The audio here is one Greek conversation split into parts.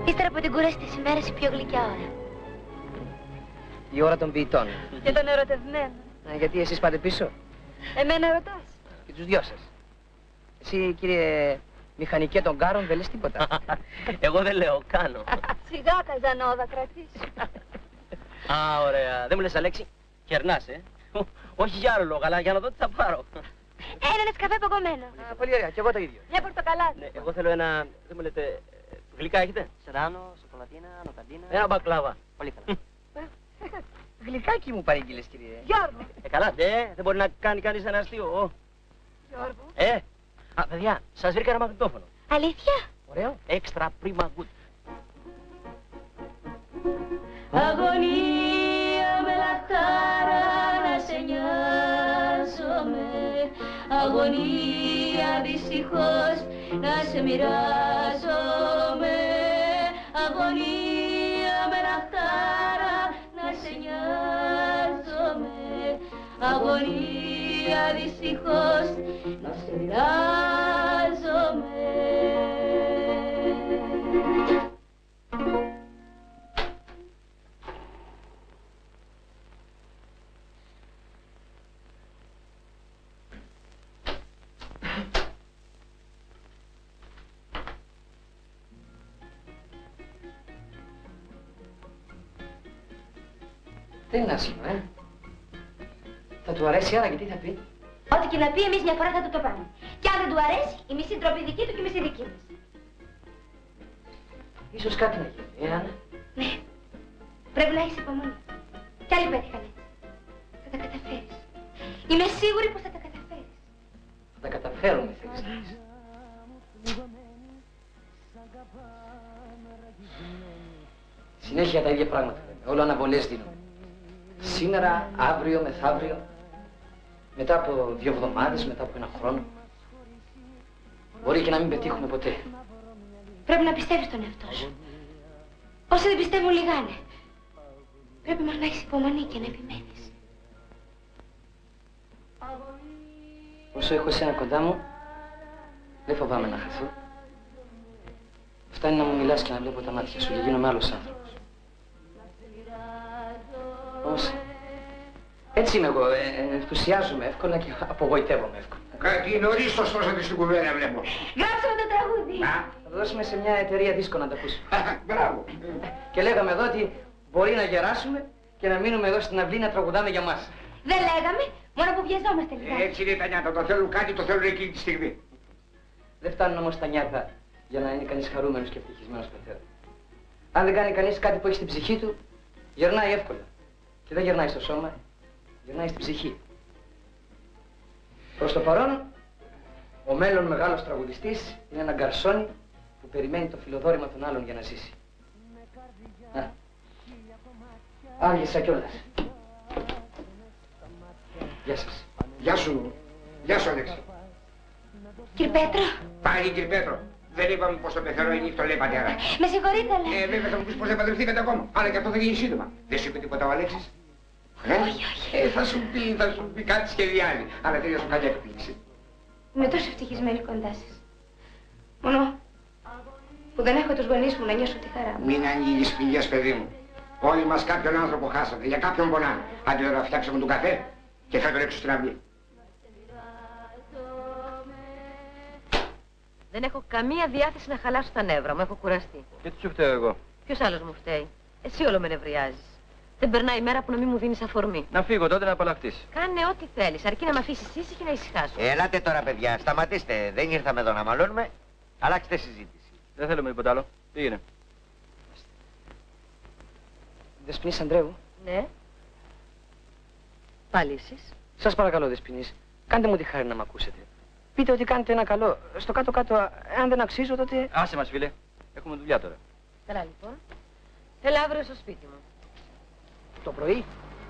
Ύστερα από την κούραση της ημέρας η πιο γλυκιά ώρα. Η ώρα των ποιητών. Και των ερωτευμένων. Γιατί εσείς πάτε πίσω. Εμένα ρωτάς. Και τους δυο σας. Εσύ, κύριε μηχανικέ των κάρων, δεν λες τίποτα. Εγώ δεν λέω, κάνω. Σιγά, Καζανόβα, κρατήσει. Α, ωραία. Δεν μου λες, Αλέξη, κερνάς, Όχι για άλλο λόγο, αλλά για να δω τι θα πάρω. Ένα νεσκαφέ παγωμένο. Πολύ ωραία, και εγώ το ίδιο. Μια πορτοκαλάδα. Ναι, εγώ θέλω ένα, δεν μου λέτε, γλυκά έχετε. Σεράνο, σοκολατίνα, νοταντίνα. Ένα μπακλάβα. Πολύ καλά. Γλυκάκι μου παρήγγειλες, κύριε. Γιώργο. Καλά, δεν μπορεί να κάνει κανείς ένα αστείο. Γιώργο. Α, παιδιά, σας βρήκα ένα μαγνητόφωνο. Αλήθεια. Ωραίο. Έξτρα πρίμα good. Αγωνία με λαχτάρα να σε νοιάζομαι. Αγωνία δυστυχώς να σε μοιράζομαι. Αγωνία με λαχτάρα να σε νοιάζομαι. Αγωνία δυστυχώς να σε μοιράζομαι. Δεν είναι άσχημο, Θα του αρέσει άρα και τι θα πει. Ό,τι και να πει, εμείς μια φορά θα του το πάμε. Και αν δεν του αρέσει, η μισή ντροπή δική του και η μισή δική μας. Ίσως κάτι να γίνει, Άννα. Ναι. Πρέπει να έχεις υπομονή. Κι άλλοι πέτυχαν έτσι. Θα τα καταφέρεις. Είμαι σίγουρη πως θα τα καταφέρεις. Θα τα καταφέρουμε, θέλεις να πεις. Συνέχεια τα ίδια πράγματα λέμε. Όλο αναβολές δίνουμε. Σήμερα, αύριο, μεθαύριο. Μετά από 2 εβδομάδες, μετά από 1 χρόνο. Μπορεί και να μην πετύχουμε ποτέ. Πρέπει να πιστεύεις στον εαυτό σου. Όσοι δεν πιστεύουν λιγάνε. Πρέπει μόνο να έχεις υπομονή και να επιμένεις. Όσο έχω εσένα κοντά μου, δεν φοβάμαι να χαθώ. Φτάνει να μου μιλάς και να βλέπω τα μάτια σου και γίνομαι άλλος άνθρωπος. Όμως, έτσι είμαι εγώ, ενθουσιάζομαι εύκολα και απογοητεύομαι εύκολα. Κάτι νωρίς το στρώσατε στην κουβέντα, βλέπω. Γράψαμε το τραγούδι. Θα το δώσουμε σε μια εταιρεία δίσκο να τα ακούσει. Μπράβο. Και λέγαμε εδώ ότι μπορεί να γεράσουμε και να μείνουμε εδώ στην αυλή να τραγουδάμε για μας. Δεν λέγαμε, μόνο που βιαζόμαστε λιγάκι. Έτσι είναι τα νιάτα, το θέλουν κάτι, το θέλουν εκείνη τη στιγμή. Δεν φτάνουν όμως τα νιάτα για να είναι κανείς χαρούμενος και ευτυχισμένος πατέρα. Αν δεν κάνει κανείς κάτι που έχει στην ψυχή του, γερνάει εύκολα. Και δεν γερνάει στο σώμα, γερνάει στην ψυχή. Προς το παρόν, ο μέλλον μεγάλος τραγουδιστής είναι ένα γκαρσόνι που περιμένει το φιλοδόρημα των άλλων για να ζήσει. Άργησα κιόλας. Γεια σας. Γεια σου. Γεια σου, Αλέξη. Κύριε Πέτρο. Πάλι, κύριε Πέτρο. Δεν είπαμε πως το πεθερό είναι νύχτο, λέει πατέρα. Με συγχωρείτε, αλλά... Βέβαια θα μου πεις πως δεν παντρευτήκατε ακόμα. Αλλά και αυτό θα γίνει σύντομα. Δεν σου είπε τίποτα ο Αλέξης. Όχι, όχι. Θα σου πει κάτι σχεδιάζει. Αλλά τέλεια σου κάνει έκπληξη. Είμαι τόσο ευτυχισμένη κοντά σας. Μόνο που δεν έχω τους γονείς μου να νιώσω τη χαρά μου. Μην ανοίγεις πηγές, παιδί μου. Όλοι μας κάποιον άνθρωπο χάσατε. Για κάποιον πονάνε. Άντε τώρα φτιάξαμε τον καφέ και θα τον έξω στην αυλή. Δεν έχω καμία διάθεση να χαλάσω τα νεύρα μου. Έχω κουραστεί. Και τι σου φταίω εγώ. Ποιος άλλος μου φταίει? Εσύ όλο με νευριάζεις. Δεν περνάει η μέρα που να μην μου δίνεις αφορμή. Να φύγω τότε να απαλλαχτείς. Κάνε ό,τι θέλεις, αρκεί να με αφήσεις ήσυχη και να ησυχάσω. Ελάτε τώρα, παιδιά, σταματήστε. Δεν ήρθαμε εδώ να μαλώνουμε. Αλλάξτε συζήτηση. Δεν θέλουμε τίποτα άλλο. Πήγαινε. Δεσποινής Ανδρέου. Ναι. Πάλι εσείς. Σας παρακαλώ, Δεσποινής, κάντε μου τη χάρη να μ' ακούσετε. Πείτε ότι κάνετε ένα καλό. Στο κάτω-κάτω, αν δεν αξίζω, τότε... Άσε μας, φίλε. Έχουμε δουλειά τώρα. Καλά, λοιπόν. Έλα αύριο στο σπίτι μου. Το πρωί.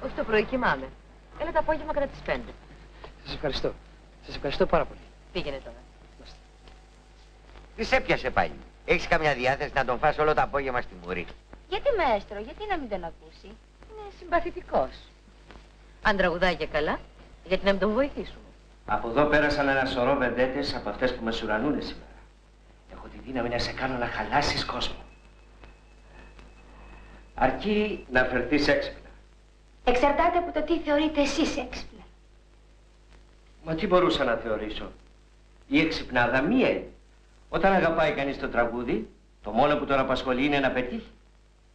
Όχι το πρωί, κοιμάμαι. Έλα το απόγευμα κατά τις 5. Σας ευχαριστώ. Σας ευχαριστώ πάρα πολύ. Πήγαινε τώρα. Τι σε έπιασε πάλι. Έχεις καμιά διάθεση να τον φας όλο το απόγευμα στη μουρή. Γιατί μαέστρο, γιατί να μην τον ακούσει? Είναι συμπαθητικός. Αν τραγουδάει και καλά, γιατί να μην τον βοηθήσουμε. Από εδώ πέρασαν ένα σωρό βεντέτες από αυτές που με σουρανούνε σήμερα. Έχω τη δύναμη να σε κάνω να χαλάσεις κόσμο. Αρκεί να φερθείς έξυπνα. Εξαρτάται από το τι θεωρείτε εσείς έξυπνα. Μα τι μπορούσα να θεωρήσω. Η εξυπνάδα μία είναι. Όταν αγαπάει κανείς το τραγούδι, το μόνο που τον απασχολεί είναι να πετύχει.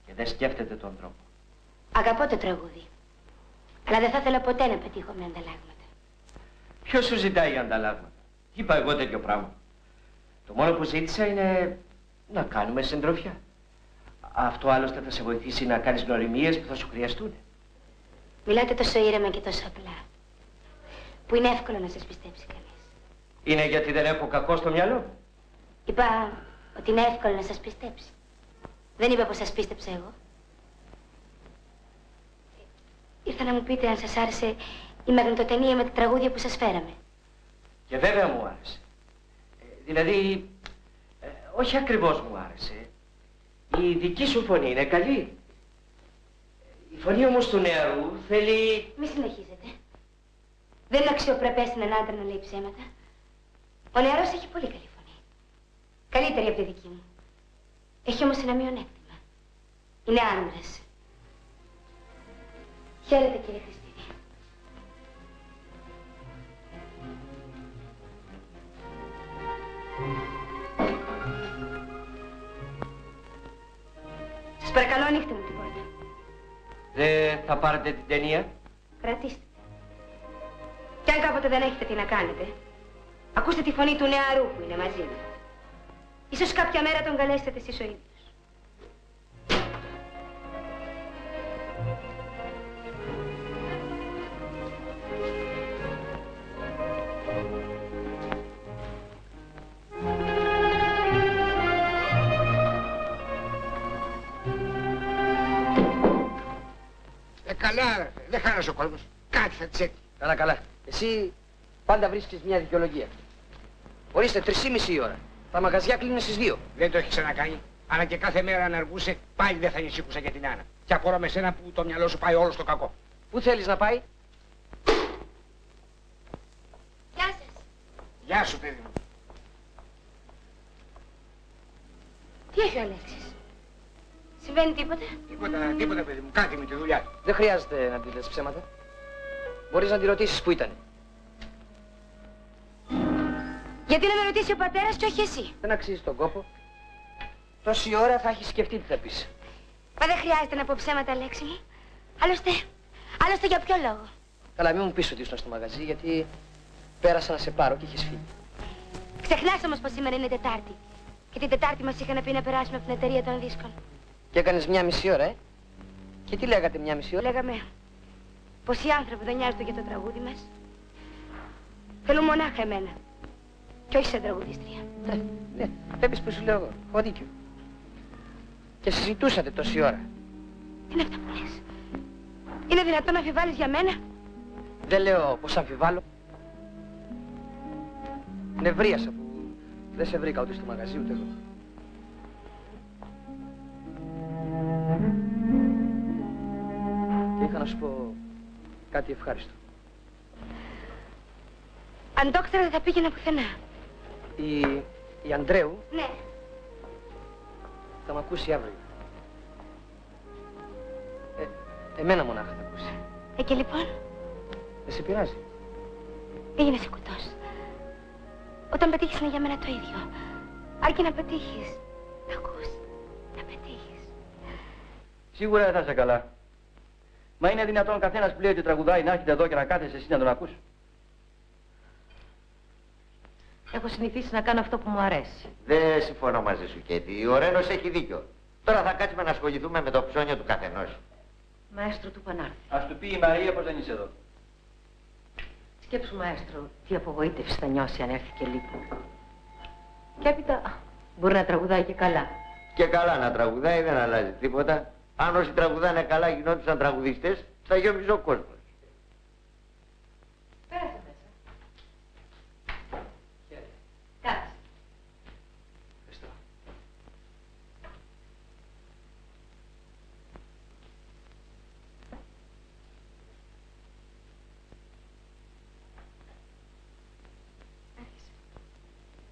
Και δεν σκέφτεται τον τρόπο. Αγαπώ το τραγούδι. Αλλά δεν θα ήθελα ποτέ να πετύχω με ανταλλάγματα. Ποιος σου ζητάει ανταλλάγματα. Είπα εγώ τέτοιο πράγμα. Το μόνο που ζήτησα είναι να κάνουμε συντροφιά. Αυτό άλλωστε θα σε βοηθήσει να κάνεις γνωριμίες που θα σου χρειαστούν. Μιλάτε τόσο ήρεμα και τόσο απλά, που είναι εύκολο να σας πιστέψει κανείς. Είναι γιατί δεν έχω κακό στο μυαλό. Είπα ότι είναι εύκολο να σας πιστέψει. Δεν είπα πως σας πίστεψα εγώ. Ήρθα να μου πείτε αν σας άρεσε η μαγνητοτενία με τα τραγούδια που σας φέραμε. Και βέβαια μου άρεσε. Δηλαδή, όχι ακριβώς μου άρεσε. Η δική σου φωνή είναι καλή. Η φωνή όμως του νεαρού θέλει... Μη συνεχίζετε. Δεν είναι αξιοπρεπές έναν άντρα να λέει ψέματα. Ο νεαρός έχει πολύ καλή φωνή. Καλύτερη από τη δική μου. Έχει όμως ένα μειονέκτημα. Είναι άντρας. Χαίρετε, κύριε Χριστίδη. Σας παρακαλώ, ανοίχτε μου την πόρτα. Δεν θα πάρετε την ταινία. Κρατήστε. Κι αν κάποτε δεν έχετε τι να κάνετε, ακούστε τη φωνή του νεαρού που είναι μαζί μου. Ίσως κάποια μέρα τον καλέσετε εσείς ο ίδιος. Καλά, δεν χάνασε ο κόσμος. Κάτι θα τσέκει. Καλά, καλά. Εσύ πάντα βρίσκεις μια δικαιολογία. Ορίστε, 3,5 η ώρα. Τα μαγαζιά κλείνουν στις 2. Δεν το έχει ξανακάνει. Αλλά και κάθε μέρα αν αργούσε, πάλι δεν θα ανησύχουσα για την Άννα. Και απορώ με σένα που το μυαλό σου πάει όλο στο κακό. Πού θέλεις να πάει? Γεια σας. Γεια σου, παιδί μου. Τι έχει ο Αλέξης? Συμβαίνει τίποτα? Τίποτα, παιδί μου. Κάτι με τη δουλειά του. Δεν χρειάζεται να τη λες ψέματα. Μπορείς να τη ρωτήσεις που ήταν. Γιατί να με ρωτήσει ο πατέρας και όχι εσύ? Δεν αξίζει τον κόπο. Τόση ώρα θα έχεις σκεφτεί τι θα πεις. Μα δεν χρειάζεται να πω ψέματα, Αλέξη μου. Άλλωστε για ποιο λόγο? Καλά, μην μου πεις ότι ήσουν στο μαγαζί, γιατί πέρασα να σε πάρω και είχες φύγει. Ξεχνάς όμως πως σήμερα είναι Τετάρτη. Και την Τετάρτη μας είχαν πει να περάσουμε από την εταιρεία των δίσκων. Και έκανες 1,5 ώρα, Και τι λέγατε 1,5 ώρα? Λέγαμε πως οι άνθρωποι δεν νοιάζονται για το τραγούδι μας. Θέλουν μονάχα εμένα. Και όχι σαν τραγουδίστρια. Ναι, βλέπεις που σου λέω εγώ. Έχω δίκιο. Και συζητούσατε τόση ώρα. Τι είναι αυτά που λες? Είναι δυνατόν να αμφιβάλλεις για μένα? Δεν λέω πως αμφιβάλλω. Νευρίασα που δεν σε βρήκα ούτε στο μαγαζί ούτε εδώ. Και είχα να σου πω κάτι ευχάριστο. Αν το ήξερα δεν θα πήγαινα πουθενά. Η Ανδρέου Ναι. θα μ' ακούσει αύριο. Εμένα μονάχα θα ακούσει. Και λοιπόν, Δεν σε πειράζει? μην γίνεσαι κουτός. Όταν πετύχεις είναι για μένα το ίδιο. Αρκεί να πετύχεις. Να ακούς. Να πετύχεις. Σίγουρα δεν θα είσαι καλά. Μα είναι δυνατόν καθένας που λέει ότι τραγουδάει να έρχεται εδώ και να κάθεσαι εσύ να τον ακούς? Έχω συνηθίσει να κάνω αυτό που μου αρέσει. Δεν συμφωνώ μαζί σου, Κέτη. Ο Ρένος έχει δίκιο. Τώρα θα κάτσουμε να ασχοληθούμε με το ψώνιο του καθενός. Μαέστρο του Πανάρθου. Ας του πει η Μαρία πως δεν είσαι εδώ. Σκέψου, μαέστρο, τι απογοήτευση θα νιώσει αν έρθει και λείπει. Και έπειτα μπορεί να τραγουδάει και καλά. Και καλά να τραγουδάει, δεν αλλάζει τίποτα. Αν όσοι τραγουδάνε καλά γινόντουσαν τραγουδιστές, θα γιόμιζε ο κόσμος. Πέρασε μέσα. Κάτσε. Ευχαριστώ.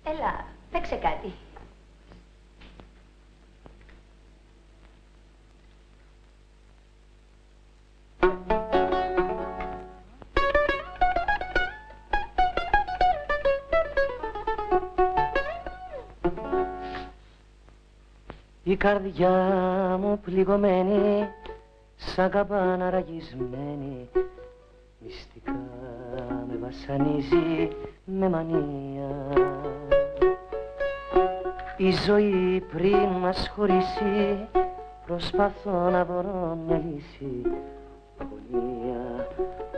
Έλα, παίξε κάτι. Η καρδιά μου πληγωμένη, σαν καμπάνα ραγισμένη, μυστικά με βασανίζει με μανία. Η ζωή πριν μας χωρίσει, προσπαθώ να βρω μια λύση. Αγωνία,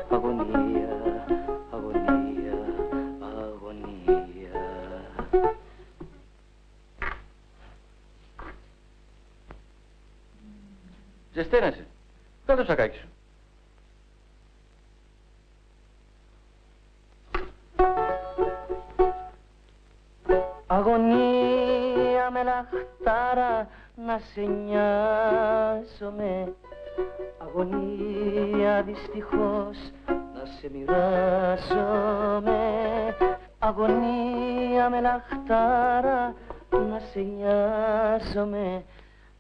αγωνία, αγωνία, αγωνία. Ζεσταίνεσαι. Κάτω το σακάκι σου. Αγωνία με λαχτάρα να σε νοιάζομαι. Αγωνία δυστυχώς να σε μοιράζομαι. Αγωνία με λαχτάρα να σε νοιάζομαι.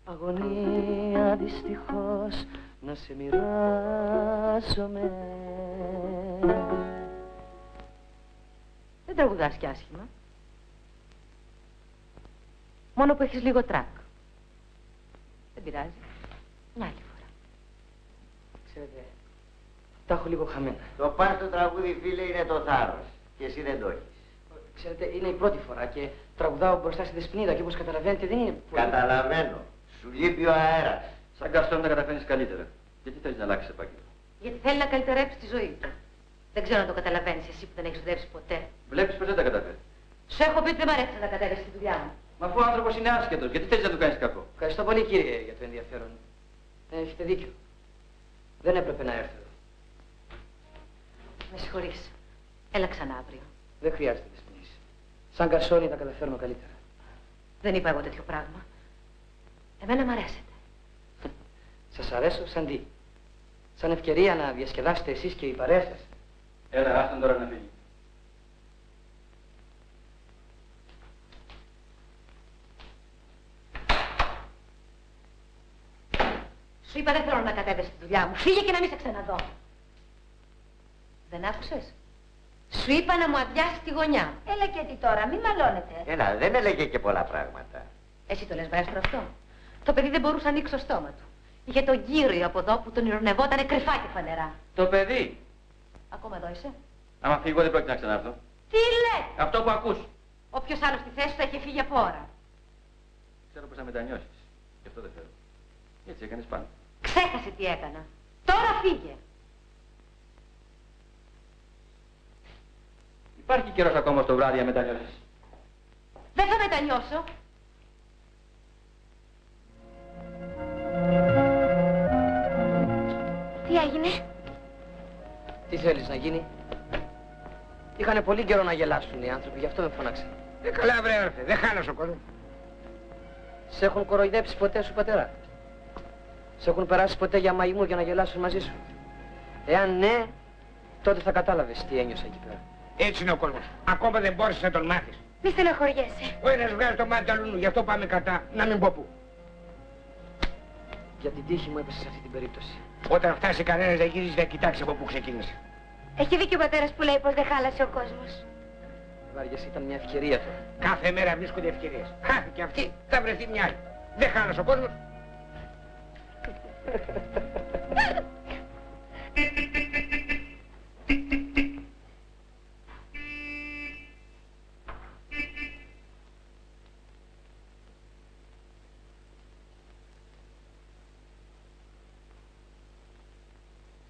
Αγωνία δυστυχώς να σε μοιράζομαι. Δεν τραγουδάς κι άσχημα. Μόνο που έχεις λίγο τρακ. Δεν πειράζει. Μια άλλη φορά. Ξέρετε, τα έχω λίγο χαμένα. Το πας στο τραγούδι, φίλε, είναι το θάρρος. Και εσύ δεν το έχεις. Ξέρετε, είναι η πρώτη φορά και τραγουδάω μπροστά στη Δεσποινίδα και όπως καταλαβαίνετε δεν είναι πολύ... Καταλαβαίνω. Σου λείπει ο αέρας. Σαν καστόν τα καταφέρνεις καλύτερα. Γιατί θέλεις να αλλάξεις επάγγελμα? Γιατί θέλει να καλυτερέψει τη ζωή του. Δεν ξέρω αν το καταλαβαίνεις εσύ που δεν έχεις δουλέψει ποτέ. Βλέπεις πως δεν τα καταφέρει. Σου έχω πει ότι δεν μ' αρέσει να κατέβεις στη δουλειά μου. Μα αφού ο άνθρωπος είναι άσχετος, γιατί θέλεις να του κάνεις κακό? Ευχαριστώ πολύ κύριε για το ενδιαφέρον. Έχετε δίκιο. Δεν έπρεπε να έρθω εδώ. Με συγχωρείς. Έλα ξανά αύριο. Δεν χρειάζεται Δεσποινής. Σαν καρσόνι τα καταφέρνω καλύτερα. Δεν είπα εγώ τέτοιο πράγμα. Εμένα μ' αρέσετε. Σας αρέσω σαν τι? Σαν ευκαιρία να διασκεδάσετε εσείς και η παρέα σας. Έλα, άστον τώρα να φύγει. Σου είπα δεν θέλω να κατέβεις στη δουλειά μου. Φύγε και να μην σε ξαναδώ. Δεν άκουσες? Σου είπα να μου αδειάσει τη γωνιά. Έλα και τι τώρα, μη μαλώνετε. Έλα, δεν έλεγε και πολλά πράγματα. Εσύ το λες μαέστρο αυτό? Το παιδί δεν μπορούσε να ανοίξει το στόμα του. Είχε τον κύριο από εδώ που τον ειρωνευότανε κρυφά και φανερά. Το παιδί! Ακόμα εδώ είσαι? Άμα φύγω δεν πρόκειται να ξανάρθω. Τι λες? Αυτό που ακούς. Όποιος άλλος στη θέση του θα είχε φύγει από ώρα. Ξέρω πως θα μετανιώσεις. Γι' αυτό δεν θέλω. Έτσι έκανες πάντα. Ξέχασε τι έκανα. Τώρα φύγε. Υπάρχει καιρός ακόμα στο βράδυ να μετανιώσεις. Δεν θα μετανιώσω. Τι έγινε? Τι θέλεις να γίνει? Είχανε πολύ καιρό να γελάσουν οι άνθρωποι, γι' αυτό με φωνάξαν. Καλά βρε όρφε, δεν χάλασε ο κόσμος. Σε έχουν κοροϊδέψει ποτέ σου πατέρα? Σε έχουν περάσει ποτέ για μαϊμού για να γελάσουν μαζί σου? Εάν ναι, τότε θα κατάλαβες τι ένιωσα εκεί πέρα. Έτσι είναι ο κόσμος. Ακόμα δεν μπόρεσες να τον μάθεις. Μη στενοχωριέσαι. Ο ένας βγάζει το μάτι αλλού, γι' αυτό πάμε κατά, να μην πω πού. Για την τύχη μου έπεσε σε αυτή την περίπτωση. Όταν φτάσει κανένας να γυρίζει να κοιτάξει από πού ξεκίνησε. Έχει δίκιο ο πατέρας που λέει πως δεν χάλασε ο κόσμος. Βάριες, ήταν μια ευκαιρία τώρα. Κάθε μέρα βρίσκονται ευκαιρίες. Χάθηκε αυτή, θα βρεθεί μια άλλη. Δεν χάλασε ο κόσμος.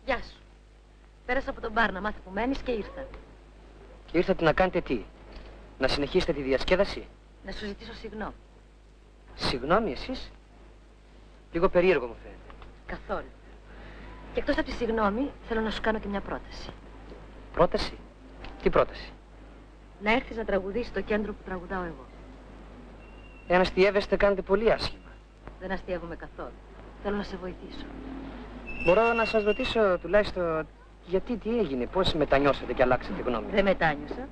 Γεια σου. Πέρασα από τον μπαρ να μάθω που μένεις και ήρθα. Και ήρθατε να κάνετε τι? Να συνεχίσετε τη διασκέδαση? Να σου ζητήσω συγγνώμη. Συγγνώμη εσείς? Λίγο περίεργο μου φαίνεται. Καθόλου. Και εκτός από τη συγγνώμη, θέλω να σου κάνω και μια πρόταση. Πρόταση? Τι πρόταση? Να έρθεις να τραγουδήσεις στο κέντρο που τραγουδάω εγώ. Εάν αστιεύεστε κάνετε πολύ άσχημα. Δεν αστιεύομαι καθόλου. Θέλω να σε βοηθήσω. Μπορώ να σας ρωτήσω τουλάχιστον γιατί, τι έγινε, πώς μετανιώσατε και αλλάξατε γνώμη? Δεν μετάνιωσα.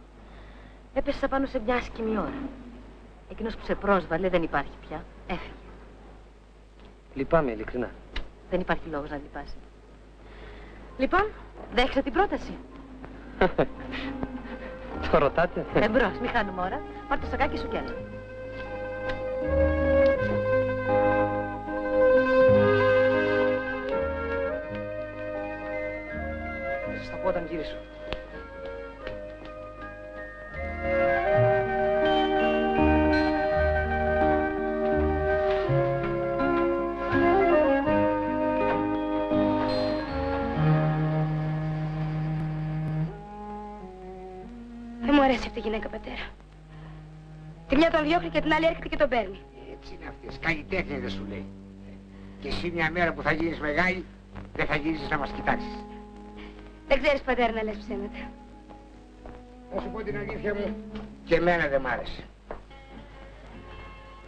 Έπεσα πάνω σε μια άσχημη ώρα. Εκείνος που σε πρόσβαλε δεν υπάρχει πια. Έφυγε. Λυπάμαι, ειλικρινά. Δεν υπάρχει λόγος να λυπάσαι. Λοιπόν, δέχεσαι την πρόταση. Το ρωτάτε? Εμπρός, μη χάνουμε ώρα. Πάρ' το σακάκι σου κι έλα. μιλήσω. Δεν μου αρέσει αυτή η γυναίκα, πατέρα. Τη μια τον διώχνει και την άλλη έρχεται και τον παίρνει. Έτσι είναι αυτές. Καλλιτέχνη δεν σου λέει. Και εσύ μια μέρα που θα γίνεις μεγάλη, δεν θα γυρίσεις να μας κοιτάξεις. Δεν ξέρεις, πατέρα, να λες ψέματα. Θα σου πω την αλήθεια μου, και εμένα δεν μ' άρεσε.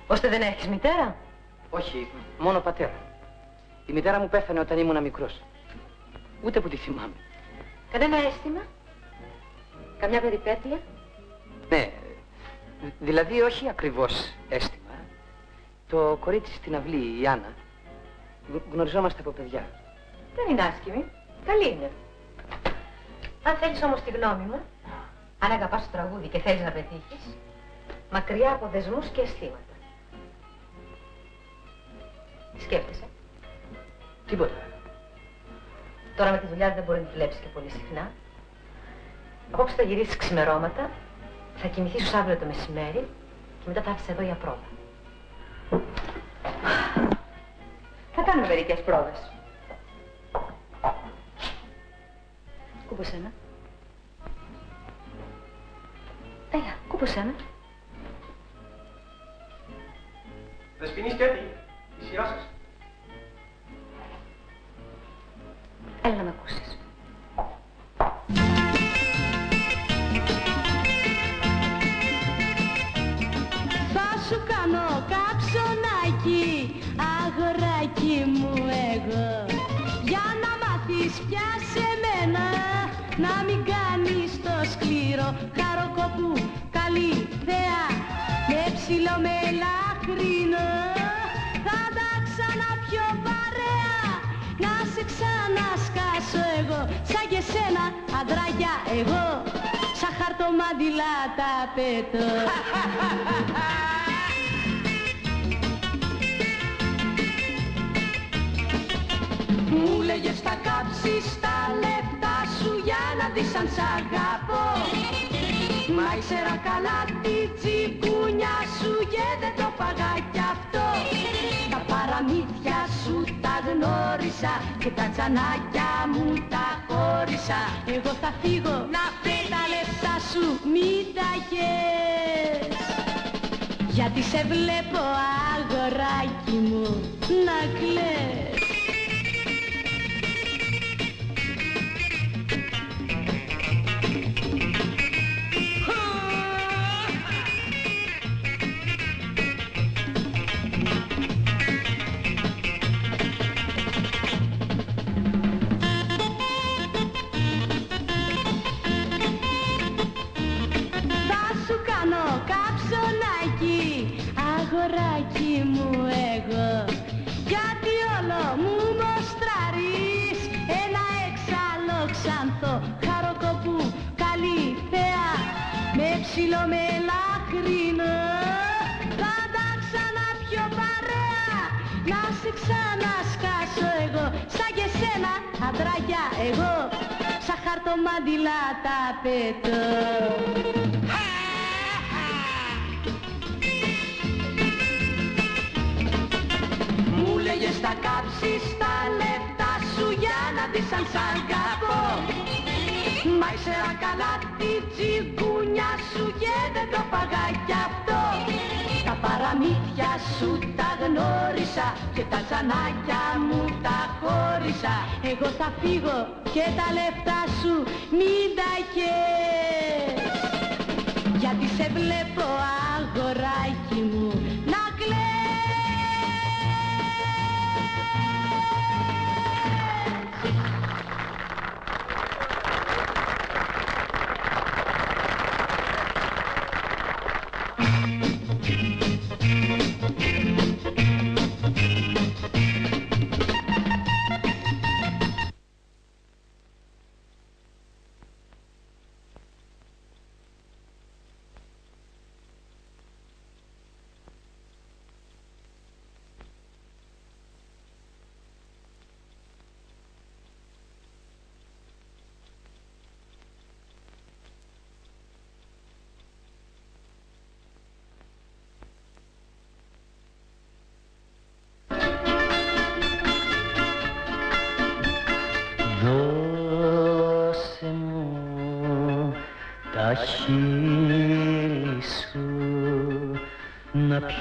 Ώστε δεν έχεις μητέρα. Όχι, μόνο πατέρα. Η μητέρα μου πέθανε όταν ήμουν μικρός. Ούτε που τη θυμάμαι. Κανένα αίσθημα. Καμιά περιπέτεια. Ναι, δηλαδή όχι ακριβώς αίσθημα. Το κορίτσι στην αυλή, η Άννα, γνωριζόμαστε από παιδιά. Δεν είναι άσχημη. Καλή είναι. Αν θέλεις όμως τη γνώμη μου, αν αγαπάς το τραγούδι και θέλεις να πετύχεις, μακριά από δεσμούς και αισθήματα. Σκέφτεσαι. Τίποτα. Τώρα με τη δουλειά δεν μπορεί να τη βλέπεις και πολύ συχνά. Απόψε θα γυρίσεις ξημερώματα, θα κοιμηθείς ως αύριο το μεσημέρι και μετά θα έρθεις εδώ για πρόβα. Θα κάνουμε μερικές πρόβες. Κούπωσε ένα. Έλα, κούπωσε ένα. Δεσποινής και έτοιμη. Η σειρά σας. Έλα να με ακούσεις. Θα σου κάνω καψονάκι, αγοράκι μου εγώ, για να μάθεις πια σε μένα, να μην κάνεις το σκληρό. Χαροκοπού, καλή θέα, με ψηλό μελαχρινό, θα τα ξαναπιω παρέα, να σε ξανασκάσω εγώ, σαν και σένα αντράκια εγώ, σαν χαρτομάντιλα τα πέτω. Μου λέγες θα κάψεις τα λεφτά σου για να δεις αν σ' αγαπώ, μα ήξερα καλά τη τσιγκούνια σου και δεν το παγά κι αυτό. Τα παραμύθια σου τα γνώρισα και τα τζανάκια μου τα χώρισα. Εγώ θα φύγω, να φύγω, τα λεφτά σου μην τα χες, γιατί σε βλέπω αγοράκι μου να κλαις. Αγοράκι μου εγώ, γιατί όλο μου μοστράρεις ένα έξαλλο ξανθό. Χαροκοπού, καλή θέα, με ψηλό μελαχρινό, θα τα ξαναπιω παρέα, να σε ξανασκάσω εγώ, σαν και σένα αντράκια εγώ, σαν χαρτομάντιλα τα πέτω. Θα κάψεις τα λεφτά σου για να δεις αν σ' αγαπώ, μα ήξερα καλά τη τσιγκούνια σου και δεν το παγά κι αυτό. Τα παραμύθια σου τα γνώρισα και τα τζανάκια μου τα χώρισα. Εγώ θα φύγω και τα λεφτά σου μην τα χες, γιατί σε βλέπω αγοράκι μου να κλαις.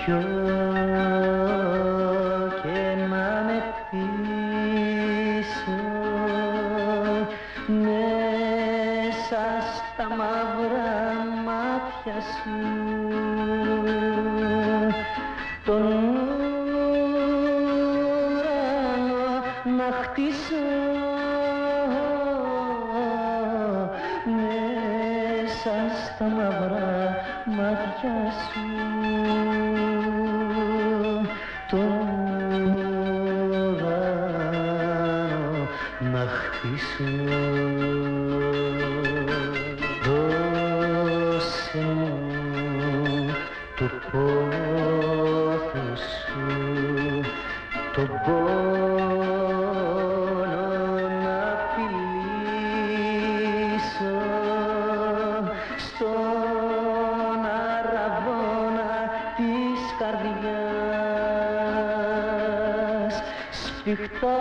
πιω και να με πείσω μέσα στα μαύρα μάτια σου τον ουρανό να χτίσω μέσα στα μαύρα μάτια σου τον ουρανό να χτίσω. Δώσε μου του πόθου σου τον πόνο να φιλήσω στον αραβώνα της καρδιάς σφιχτά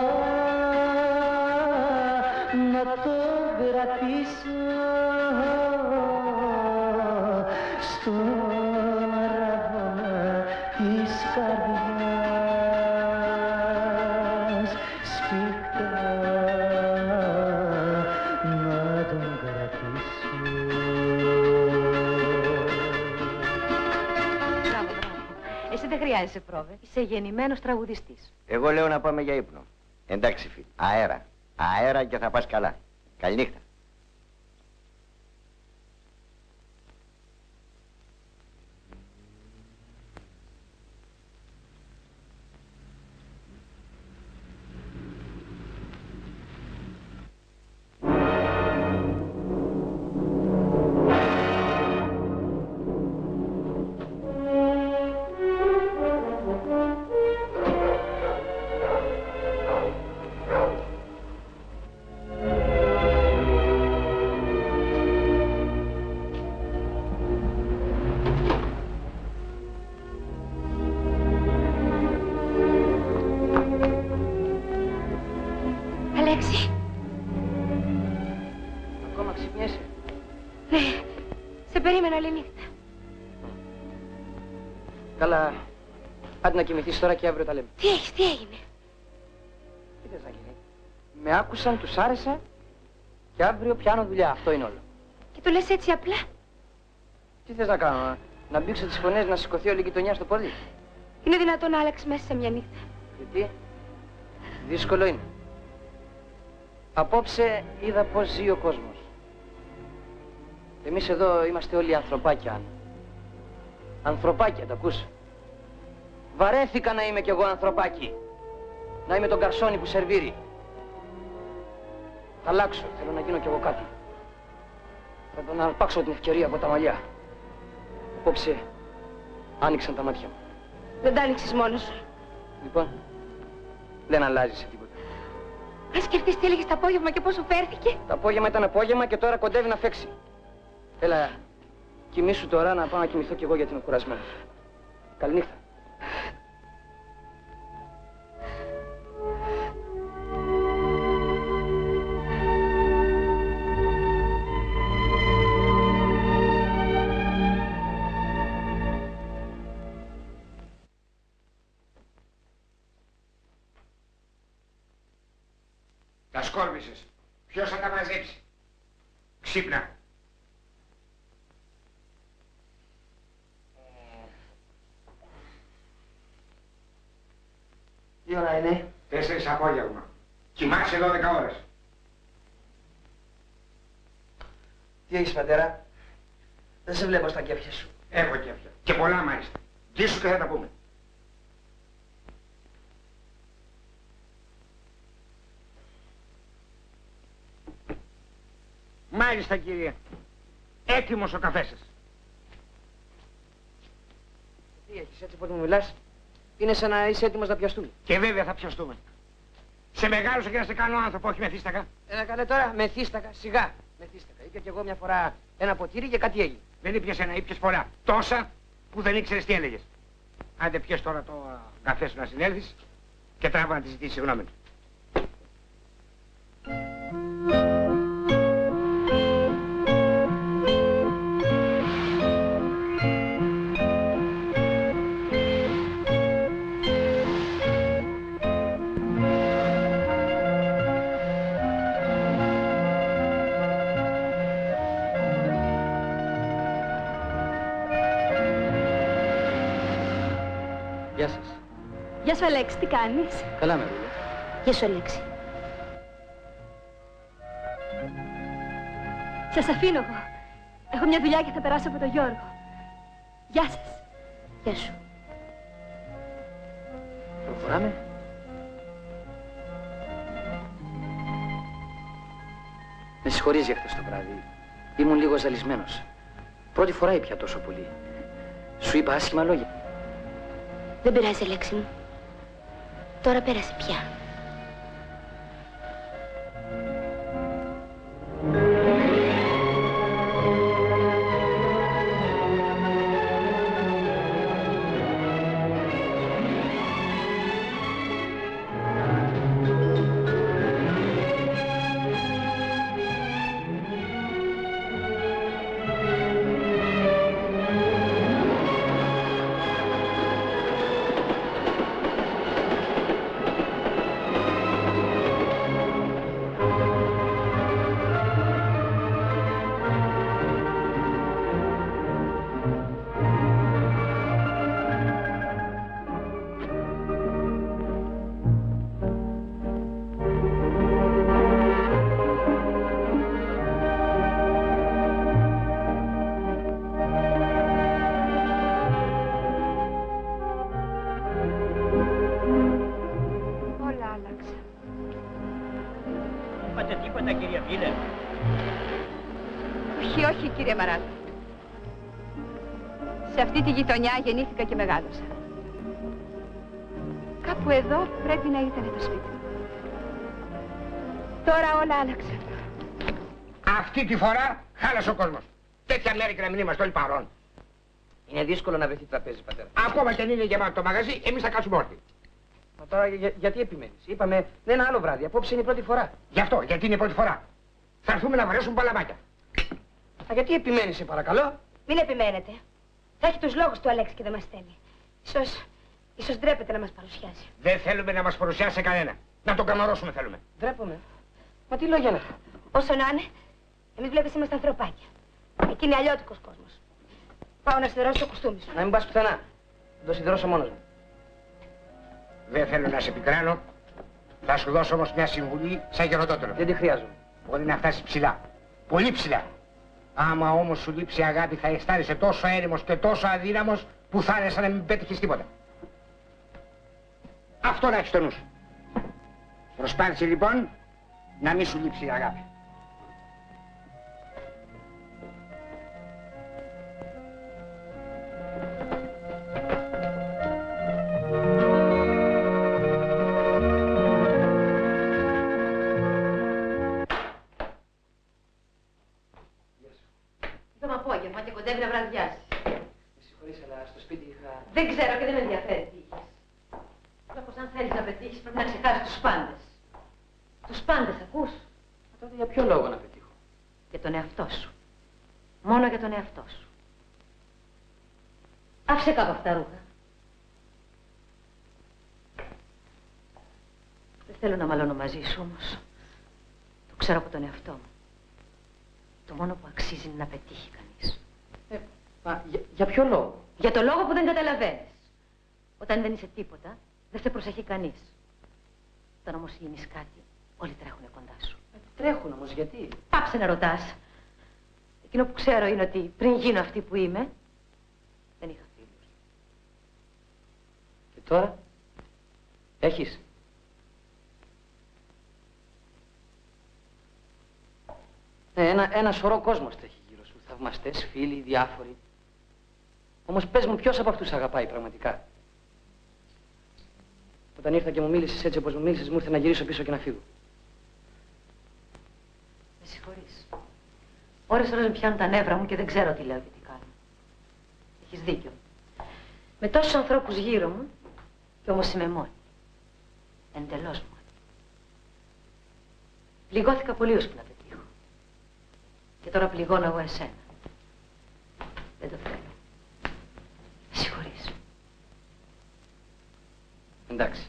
να το κρατήσω στον αραβώνα της καρδιάς σφιχτά να τον κρατήσω. Μπράβο, μπράβο. Εσύ δεν χρειάζεσαι πρόβε. Είσαι γεννημένος τραγουδιστής. Εγώ λέω να πάμε για ύπνο. Εντάξει φίλοι, αέρα. Αέρα και θα πας καλά. Καληνύχτα. Αλέξη. Ακόμα ξυπνιέσαι? Ναι, σε περίμενα όλη νύχτα. Καλά, άντε να κοιμηθείς τώρα και αύριο τα λέμε. Τι έχεις, τι έγινε? Τι θες να γίνει? Με άκουσαν, τους άρεσα και αύριο πιάνω δουλειά. Αυτό είναι όλο. Και το λες έτσι απλά? Τι θες να κάνω, να μπήξω τις φωνές, να σηκωθεί όλη η γειτονιά στο πόδι? Είναι δυνατόν να άλλαξες μέσα σε μια νύχτα? Γιατί? Δύσκολο είναι. Απόψε είδα πώς ζει ο κόσμος. Εμείς εδώ είμαστε όλοι ανθρωπάκια. Ανθρωπάκια, τα ακούς? Βαρέθηκα να είμαι κι εγώ ανθρωπάκι. Να είμαι τον καρσόνι που σερβίρει. Θα αλλάξω, θέλω να γίνω κι εγώ κάτι. Θα τον αρπάξω την ευκαιρία από τα μαλλιά. Απόψε άνοιξαν τα μάτια μου. Δεν τα άνοιξες μόνος σου. Λοιπόν, δεν αλλάζει σε τίποτα. Αν σκεφτείς τι έλεγες το απόγευμα και πώς σου φέρθηκε. Το απόγευμα ήταν απόγευμα και τώρα κοντεύει να φέξει. Έλα, κοιμήσου τώρα να πάω να κοιμηθώ κι εγώ γιατί είμαι κουρασμένος. Καληνύχτα. Τα σκόρπισες. Ποιος θα τα μαζέψει? Ξύπνα. Τι ώρα είναι? 4 απόγευμα. Κοιμάσαι 12 ώρες. Τι έχεις, πατέρα? Δεν σε βλέπω στα κέφια σου. Έχω κέφια. Και πολλά μάλιστα. Κλείσου και θα τα πούμε. Μάλιστα, κύριε. Έτοιμος ο καφές σας. Τι έχεις, έτσι πότε μου μιλάς? Είναι σαν να είσαι έτοιμος να πιαστούμε. Και βέβαια θα πιαστούμε. Σε μεγάλωσα και να σε κάνω άνθρωπο, όχι μεθύστακα. Καλέ τώρα, μεθύστακα, σιγά. Μεθύστακα. Ήπια κι εγώ μια φορά ένα ποτήρι και κάτι έγινε. Δεν ήπιες ένα, ήπιες πολλά. Τόσα που δεν ήξερες τι έλεγες. Άντε πιες τώρα το καφέ σου να συνέλθεις και τράβα να τη ζητήσεις συγγνώμη. Γεια σου, Αλέξη, τι κάνεις? Καλά με βούλε. Γεια σου, Αλέξη. Σας αφήνω εγώ. Έχω μια δουλειά και θα περάσω από τον Γιώργο. Γεια σας. Γεια σου. Προχωράμε. Με συγχωρείς για χτες το βράδυ. Ήμουν λίγο ζαλισμένος. Πρώτη φορά ήπια τόσο πολύ. Σου είπα άσχημα λόγια. Δεν πειράζει, Αλέξη μου. Τώρα πέρασε πια. Όχι, κύριε Μαράτο. Σε αυτή τη γειτονιά γεννήθηκα και μεγάλωσα. Κάπου εδώ πρέπει να ήταν το σπίτι μου. Τώρα όλα άλλαξαν. Αυτή τη φορά χάλασε ο κόσμος. Τέτοια μέρη και να μην είμαστε όλοι παρόν. Είναι δύσκολο να βρεθεί τραπέζι, πατέρα. Ακόμα και αν είναι γεμάτο το μαγαζί, εμείς θα κάτσουμε όρθιοι. Μα τώρα γιατί επιμένεις? Είπαμε δεν είναι άλλο βράδυ. Απόψε είναι η πρώτη φορά. Γι' αυτό, γιατί είναι η πρώτη φορά. Θα έρθουμε να βαρέσουμε παλαμάκια. Α, γιατί επιμένεις, σε παρακαλώ? Μην επιμένετε. Θα έχει τους λόγους του Αλέξη και δεν μας στέλνει. Ίσως ντρέπεται να μας παρουσιάσει. Δεν θέλουμε να μας παρουσιάσει σε κανένα. Να τον καμαρώσουμε θέλουμε. Ντρέπομαι. Μα τι λόγια είναι αυτά? Όσο να είναι, εμείς βλέπεις είμαστε ανθρωπάκια. Εκεί είναι αλλιώτικος κόσμος. Πάω να σιδερώσω το κουστούμι σου. Να μην πας πουθενά. Το σιδερώσω μόνος μου. Δεν θέλω να σε πικράνω. Θα σου δώσω όμως μια συμβουλή σαν γεροντότερο. Δεν τη χρειάζομαι. Μπορεί να φτάσει ψηλά. Πολύ ψηλά. Άμα όμως σου λείψει η αγάπη θα αισθάνεσαι τόσο έρημος και τόσο αδύναμος που θα είναι σαν να μην πέτυχες τίποτα. Αυτό να έχεις στο νου σου. Προσπάθησε λοιπόν να μην σου λείψει η αγάπη. Κοντεύει να βραδιάσει. Με συγχωρείς, αλλά στο σπίτι είχα... Δεν ξέρω και δεν με ενδιαφέρει τι είχες. Όπως αν θέλεις να πετύχεις πρέπει να ξεχάσεις τους πάντες. Τους πάντες, ακούς? Μα τότε για ποιο λόγο να πετύχω? Για τον εαυτό σου. Μόνο για τον εαυτό σου. Άφησε κάπου αυτά τα ρούχα. Δεν θέλω να μαλώνω μαζί σου όμως. Το ξέρω από τον εαυτό μου. Το μόνο που αξίζει είναι να πετύχει κανείς. Μα για ποιο λόγο? Για το λόγο που δεν καταλαβαίνεις. Όταν δεν είσαι τίποτα, δεν σε προσέχει κανείς. Όταν όμως γίνεις κάτι, όλοι τρέχουνε κοντά σου. Τρέχουν όμως, γιατί? Πάψε να ρωτάς. Εκείνο που ξέρω είναι ότι πριν γίνω αυτή που είμαι, δεν είχα φίλους. Και τώρα? Έχεις? Ναι, ένα σωρό κόσμος τρέχει γύρω σου. Θαυμαστές, φίλοι, διάφοροι. Όμως πες μου, ποιος από αυτούς αγαπάει πραγματικά? Όταν ήρθα και μου μίλησες έτσι όπως μου μίλησες, μου ήρθε να γυρίσω πίσω και να φύγω. Με συγχωρείς. Ώρες με πιάνουν τα νεύρα μου και δεν ξέρω τι λέω και τι κάνω. Έχεις δίκιο. Με τόσους ανθρώπους γύρω μου, κι όμως είμαι μόνη. Εντελώς μόνη. Πληγώθηκα πολύ ώσπου να πετύχω. Και τώρα πληγώνω εγώ εσένα. Δεν το θέλω. Με συγχωρείς. Εντάξει.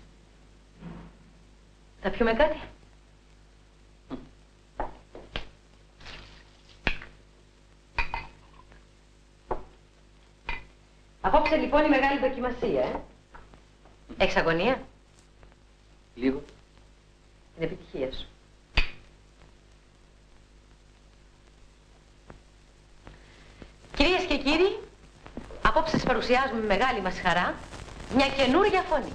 Θα πιούμε κάτι? Απόψε λοιπόν η μεγάλη δοκιμασία, Έχεις αγωνία? Λίγο. Την επιτυχία σου. Κυρίες και κύριοι, απόψε σας παρουσιάζουμε με μεγάλη μας χαρά μια καινούργια φωνή.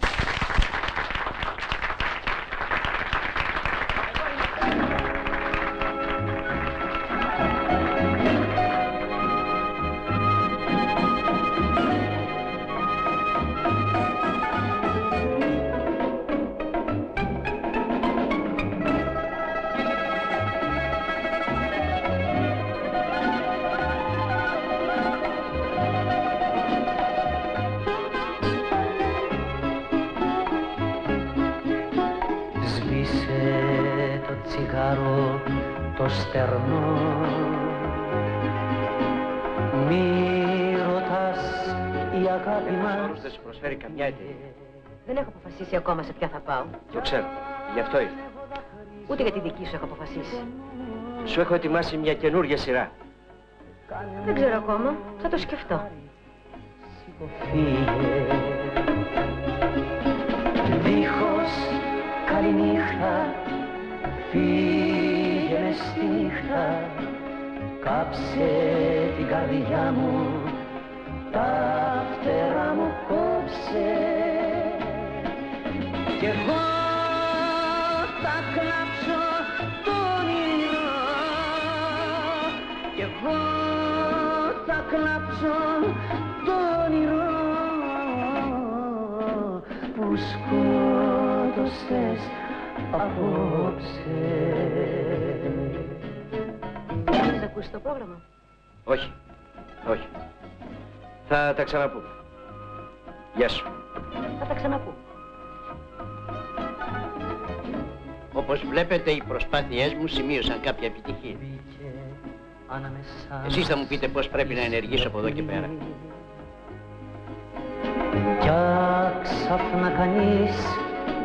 Το στερνό, μη ρωτάς η αγάπη μας. Δεν σου προσφέρει καμιά εταιρεία. Δεν έχω αποφασίσει ακόμα σε ποια θα πάω. Το ξέρω, γι' αυτό ήρθα. Ούτε για τη δική σου έχω αποφασίσει. Σου έχω ετοιμάσει μια καινούργια σειρά. Δεν ξέρω ακόμα, θα το σκεφτώ. Δίχως καληνύχτα, φύγε μες στη νύχτα, κάψε την καρδιά μου, τα φτερά μου κόψε, κι εγώ θα κλάψω το όνειρο, κι εγώ θα κλάψω το όνειρο που σκότωσες απόψε. Έχεις ακούσει το πρόγραμμα? Όχι, όχι. Θα τα ξαναπούμε. Γεια σου. Θα τα ξαναπούμε. Όπως βλέπετε, οι προσπάθειές μου σημείωσαν κάποια επιτυχία. Εσείς θα μου πείτε πώς πρέπει να ενεργήσω από εδώ και πέρα. Κι ξαφνά κανείς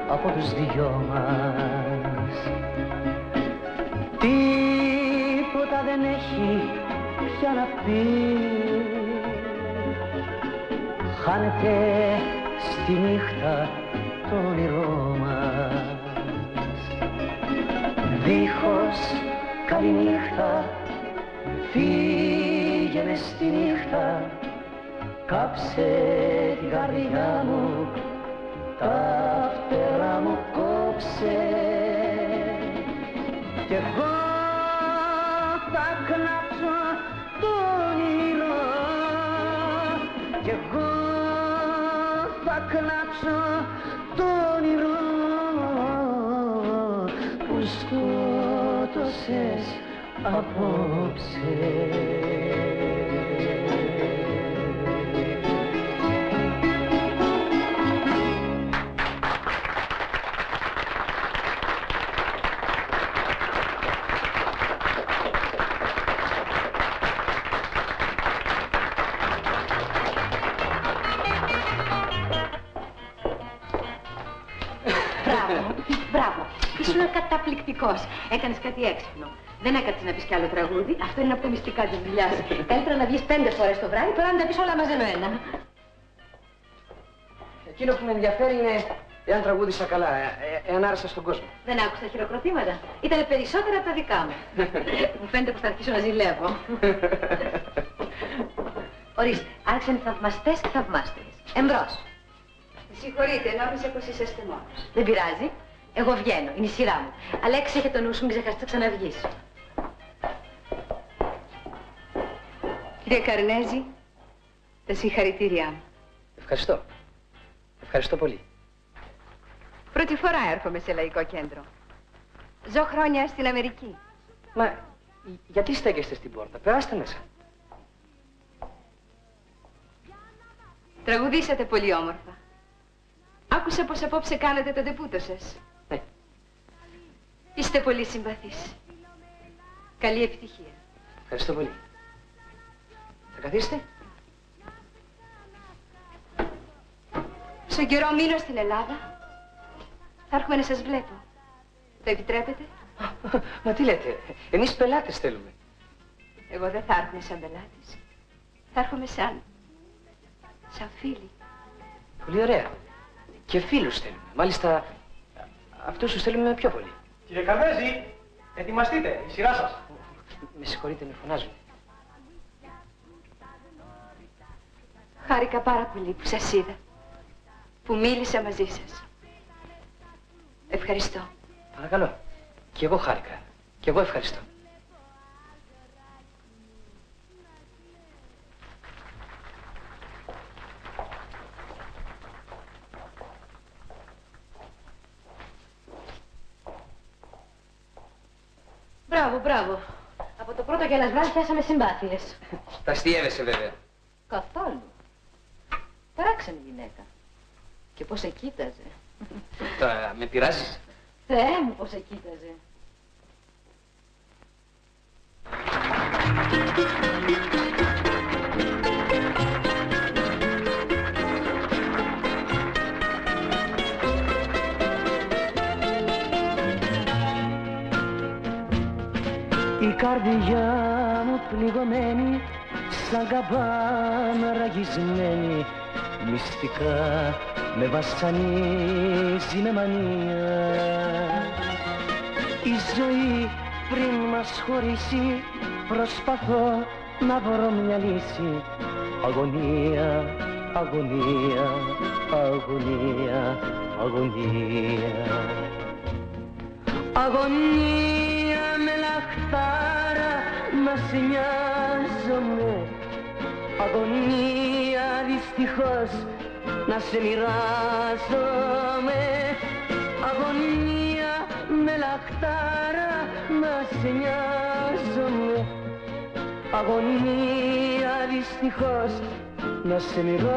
από τους δυο μας τίποτα δεν έχει πια να πει, χάνεται στη νύχτα το όνειρό μας, δίχως καληνύχτα, φύγε μες στη νύχτα, κάψε την καρδιά μου, τα φτερά μου κόψε, κι εγώ θα κλάψω το όνειρο, κι εγώ θα κλάψω το όνειρο που σκότωσες απόψε. Μπράβο. Ήσουν καταπληκτικός. Έκανες κάτι έξυπνο. Δεν έκατσες να πεις κι άλλο τραγούδι. Αυτό είναι από τα μυστικά της δουλειάς. Καλύτερα να βγεις 5 φορές το βράδυ παρά να τα πεις όλα μαζεμένα. Εκείνο που με ενδιαφέρει είναι εάν τραγούδισα καλά, εάν άρεσα στον κόσμο. Δεν άκουσα χειροκροτήματα. Ήτανε περισσότερα από τα δικά μου. Μου φαίνεται πως θα αρχίσω να ζηλεύω. Ορίστε, άρχισαν οι θαυμαστές και θαυμάστριες. Εμπρός. Συγχωρείτε, νόμιζα πως είσαστε μόνος. Δεν πειράζει. Εγώ βγαίνω, είναι η σειρά μου. Αλέξη, έχε το νου σου, μην ξεχάσεις να ξαναβγείς. Κύριε Καρνέζη, τα συγχαρητήριά μου. Ευχαριστώ. Ευχαριστώ πολύ. Πρώτη φορά έρχομαι σε λαϊκό κέντρο. Ζω χρόνια στην Αμερική. Μα γιατί στέκεστε στην πόρτα, περάστε μέσα. Τραγουδήσατε πολύ όμορφα. Άκουσα πως απόψε κάνετε το ντεπούτο σας. Ναι. Είστε πολύ συμπαθείς. Καλή επιτυχία. Ευχαριστώ πολύ. Θα καθίσετε. Στον καιρό μείνω στην Ελλάδα. Θα έρχομαι να σας βλέπω. Το επιτρέπετε? Μα τι λέτε, εμείς πελάτες θέλουμε. Εγώ δεν θα έρχομαι σαν πελάτης. Θα έρχομαι σαν φίλη. Πολύ ωραία. Και φίλους θέλουμε. Μάλιστα, αυτούς τους θέλουμε πιο πολύ. Κύριε Καρδέζη, ετοιμαστείτε, η σειρά σας. Με συγχωρείτε, με φωνάζουν. Χάρηκα πάρα πολύ που σας είδα, που μίλησα μαζί σας. Ευχαριστώ. Παρακαλώ. Κι εγώ χάρηκα. Κι εγώ ευχαριστώ. Μπράβο, μπράβο. Από το πρώτο γελασβράδυ πιάσαμε συμπάθειες. Τα αστιεύεσαι βέβαια. Καθόλου. Παράξενη γυναίκα. Και πώς σε κοίταζε. Τώρα με πειράζεις. Θεέ μου, πώς σε κοίταζε. Η καρδιά μου πληγωμένη, σαν καμπάνα ραγισμένη, μυστικά με βασανίζει με μανία. Η ζωή πριν μας χωρίσει, προσπαθώ να βρω μια λύση. Αγωνία, αγωνία, αγωνία, αγωνία. Αγωνία με λαχτάρα να σε νοιάζομαι. Αγωνία δυστυχώς να σε μοιράζομαι. Αγωνία με λαχτάρα να σε νοιάζομαι. Αγωνία δυστυχώς να σε μοιράζομαι.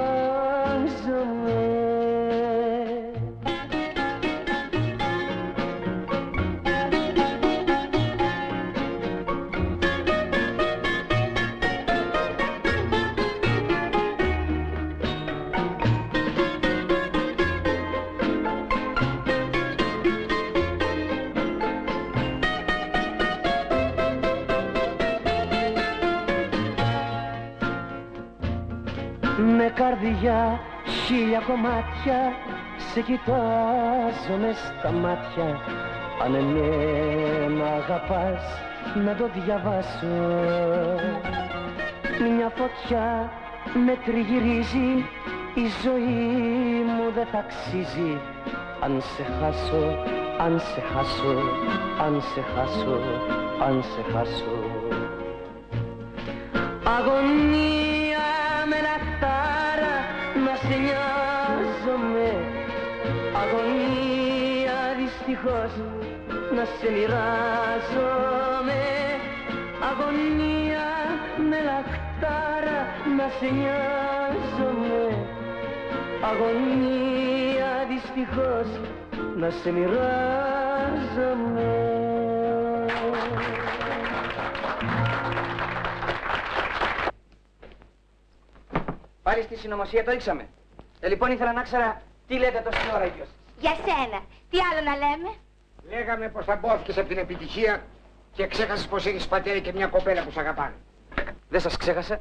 Με καρδιά χίλια κομμάτια σε κοιτάζω μες στα μάτια. Αν εμένα αγαπάς να το διαβάσω. Μια φωτιά με τριγυρίζει, η ζωή μου δεν θα αξίζει. Αν σε χάσω, αν σε χάσω, αν σε χάσω, αν σε χάσω. Αγωνία με λαχτάρα να σε νοιάζομαι. Αγωνία δυστυχώς να σε μοιράζομαι. Αγωνία με λαχτάρα να σε νοιάζομαι. Αγωνία δυστυχώς να σε μοιράζομαι. Πάλι στη συνωμοσία το ρίξαμε. Λοιπόν ήθελα να ξέρα τι λέτε τόση ώρα οι δυο σας. Για σένα. Τι άλλο να λέμε? Λέγαμε πως αμπόθηκες από την επιτυχία και ξέχασες πως έχεις πατέρα και μια κοπέλα που σ' αγαπάνε. Δεν σας ξέχασα.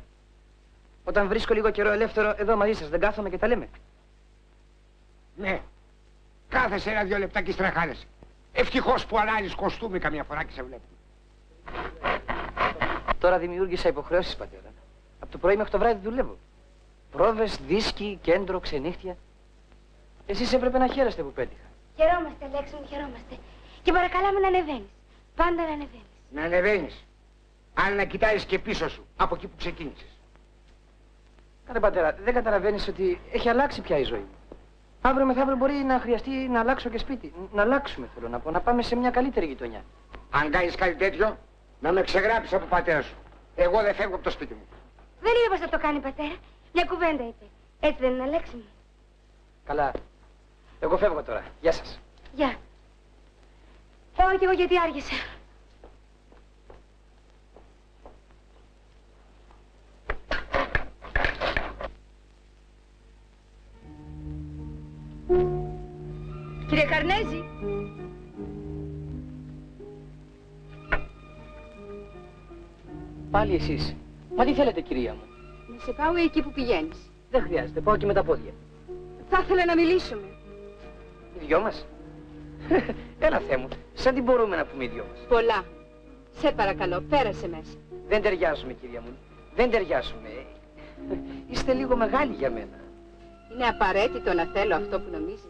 Όταν βρίσκω λίγο καιρό ελεύθερο εδώ μαζί σας δεν κάθομαι και τα λέμε. Ναι. Κάθεσαι ένα-δυο λεπτά και στραχάνεσαι. Ευτυχώς που αλλάζεις κοστούμι καμιά φορά και σε βλέπω. Τώρα δημιούργησα υποχρεώσεις, πατέρα. Από το πρωί μέχρι το βράδυ δουλεύω. Πρόβες, δίσκοι, κέντρο, ξενύχτια. Εσείς έπρεπε να χαίρεστε που πέτυχα. Χαιρόμαστε, Λέξη μου, χαιρόμαστε. Και παρακαλάμε να ανεβαίνεις. Πάντα να ανεβαίνεις. Να ανεβαίνεις. Αν να κοιτάζεις και πίσω σου, από εκεί που ξεκίνησες. Κάνε πατέρα, δεν καταλαβαίνεις ότι έχει αλλάξει πια η ζωή μου. Αύριο μεθαύριο μπορεί να χρειαστεί να αλλάξω και σπίτι. Να αλλάξουμε θέλω να πω, να πάμε σε μια καλύτερη γειτονιά. Αν κάνεις κάτι τέτοιο, να με ξεγράψεις από πατέρα σου. Εγώ δεν φεύγω από το σπίτι μου. Δεν είπε πως θα το κάνει, πατέρα. Μια κουβέντα είπε. Έτσι δεν είναι, Λέξη μου? Καλά. Εγώ φεύγω τώρα. Γεια σας. Γεια. Φεύγω κι εγώ γιατί άργησα. Κύριε Καρνέζη. Πάλι εσείς. Μα τι θέλετε, κυρία μου? Να σε πάω εκεί που πηγαίνεις. Δεν χρειάζεται. Πάω και με τα πόδια. Θα ήθελα να μιλήσουμε. Οι δυο μας. Έλα, Θεέ μου, σαν τι μπορούμε να πούμε οι δυο μας. Πολλά. Σε παρακαλώ, πέρασε μέσα. Δεν ταιριάζουμε, κυρία μου. Δεν ταιριάζουμε. Είστε λίγο μεγάλοι για μένα. Είναι απαραίτητο να θέλω αυτό που νομίζεις.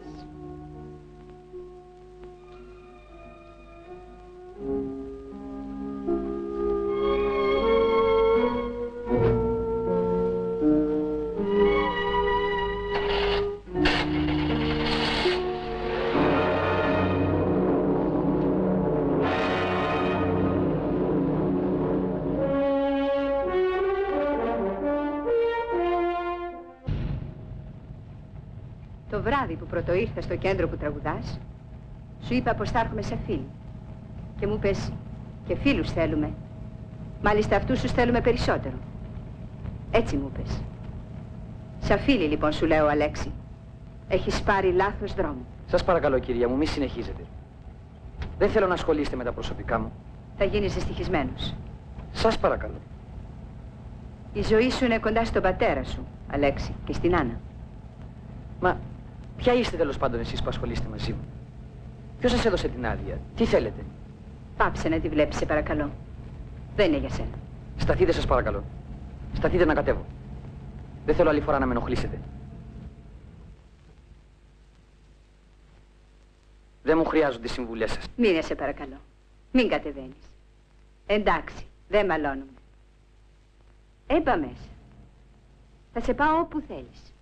Το βράδυ που πρωτοήρθα στο κέντρο που τραγουδάς, σου είπα πως θα έρχομαι σε φίλοι. Και μου πες, και φίλους θέλουμε. Μάλιστα αυτούς τους θέλουμε περισσότερο. Έτσι μου πες. Σαν φίλοι λοιπόν σου λέω, Αλέξη. Έχεις πάρει λάθος δρόμο. Σας παρακαλώ, κυρία μου, μη συνεχίζετε. Δεν θέλω να ασχολείστε με τα προσωπικά μου. Θα γίνεις δυστυχισμένος. Σας παρακαλώ. Η ζωή σου είναι κοντά στον πατέρα σου, Αλέξη, και στην Άννα. Μα ποια είστε τέλος πάντων εσείς που ασχολείστε μαζί μου? Ποιος σας έδωσε την άδεια? Τι θέλετε? Πάψε να τη βλέπεις, σε παρακαλώ. Δεν είναι για σένα. Σταθείτε, σας παρακαλώ. Σταθείτε να κατέβω. Δεν θέλω άλλη φορά να με ενοχλήσετε. Δεν μου χρειάζονται οι συμβουλές σας. Μείνε, σε παρακαλώ. Μην κατεβαίνεις. Εντάξει, δεν μαλώνουμε. Έμπα μέσα. Θα σε πάω όπου θέλεις.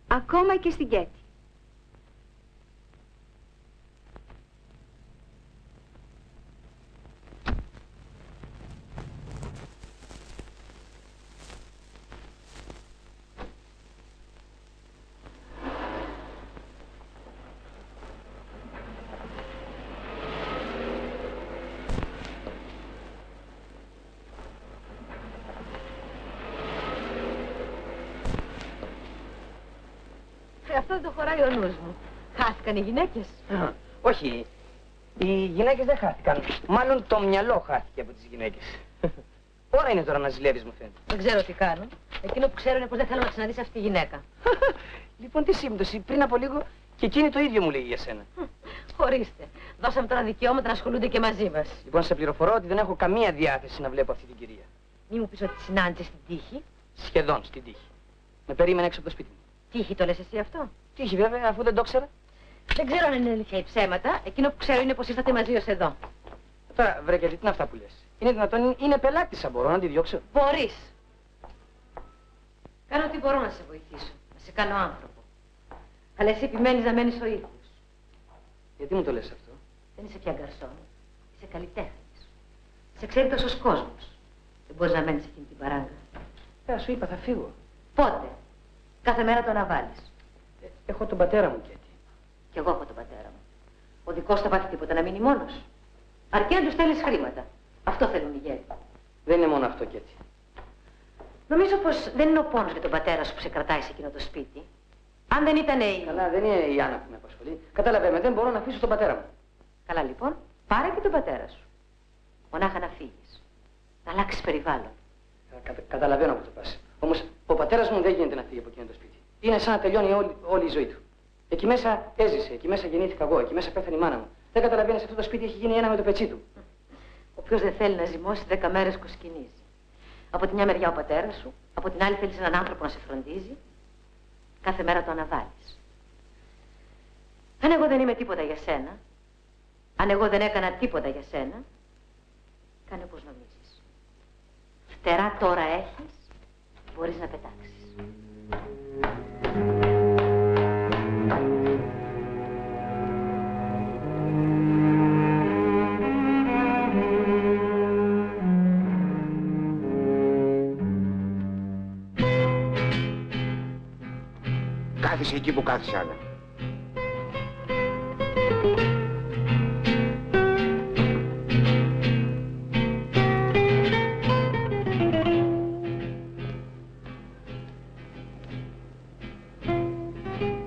Ακόμα και στην Κέτη. Αυτό δεν το χωράει ο νους μου. Χάθηκαν οι γυναίκες. Όχι. Οι γυναίκες δεν χάθηκαν. Μάλλον το μυαλό χάθηκε από τις γυναίκες. Ώρα είναι τώρα να ζηλεύεις, μου φαίνεται. Δεν ξέρω τι κάνω. Εκείνο που ξέρω είναι πως δεν θέλω να ξαναδείς αυτή τη γυναίκα. Λοιπόν, τι σύμπτωση. Πριν από λίγο και εκείνη το ίδιο μου λέγει για σένα. Χωρίστε. Δώσαμε τώρα δικαιώματα να ασχολούνται και μαζί μας. Λοιπόν, σε πληροφορώ ότι δεν έχω καμία διάθεση να βλέπω αυτή την κυρία. Μη μου πεις ότι τη συνάντησες στην τύχη. Σχεδόν στην τύχη. Με περίμενε έξω από το σπίτι μου. Τύχη το λες εσύ αυτό? Τύχη βέβαια, αφού δεν το ήξερα. Δεν ξέρω αν είναι αλήθεια ή ψέματα. Εκείνο που ξέρω είναι πως ήρθατε μαζί ως εδώ. Τώρα, βρε, γιατί τι είναι αυτά που λες? Είναι δυνατόν, είναι πελάτησα, μπορώ να τη διώξω? Μπορείς. Κάνω ό,τι μπορώ να σε βοηθήσω. Να σε κάνω άνθρωπο. Αλλά εσύ επιμένεις να μένεις ο ίδιος. Γιατί μου το λες αυτό? Δεν είσαι πια γκαρσόν. Είσαι καλλιτέχνης. Σε ξέρει τόσος κόσμος. Δεν μπορείς να μένεις εκείνη την παράγκα. Σου είπα, θα φύγω. Πότε? Κάθε μέρα το αναβάλεις. Έχω τον πατέρα μου, Κέτη. Κι εγώ έχω τον πατέρα μου. Ο δικός θα πάθει τίποτα, να μείνει μόνος. Αρκεί να του στέλνεις χρήματα. Αυτό θέλουν οι γέροι. Δεν είναι μόνο αυτό, Κέτη. Νομίζω πως δεν είναι ο πόνος για τον πατέρα σου που σε κρατάει σε εκείνο το σπίτι. Αν δεν ήταν η... Καλά, δεν είναι η Άννα που με απασχολεί. Κατάλαβε με, δεν μπορώ να αφήσω τον πατέρα μου. Καλά λοιπόν, πάρε και τον πατέρα σου. Μονάχα να φύγεις. Να αλλάξεις περιβάλλον. Καταλαβαίνω που το πας. Όμως ο πατέρας μου δεν γίνεται να φύγει από εκείνο το σπίτι. Είναι σαν να τελειώνει όλη η ζωή του. Εκεί μέσα έζησε, εκεί μέσα γεννήθηκα εγώ, εκεί μέσα πέθανε η μάνα μου. Δεν καταλαβαίνεις, αυτό το σπίτι έχει γίνει ένα με το πετσί του. Όποιος δεν θέλει να ζυμώσει 10 μέρες κοσκινίζει. Από τη μια μεριά ο πατέρας σου, από την άλλη θέλεις έναν άνθρωπο να σε φροντίζει. Κάθε μέρα το αναβάλεις. Αν εγώ δεν είμαι τίποτα για σένα, αν εγώ δεν έκανα τίποτα για σένα, κάνε όπως νομίζεις. Φτερά τώρα έχεις, μπορείς να πετάξεις. Κάθισε εκεί που κάθισε, Άννα.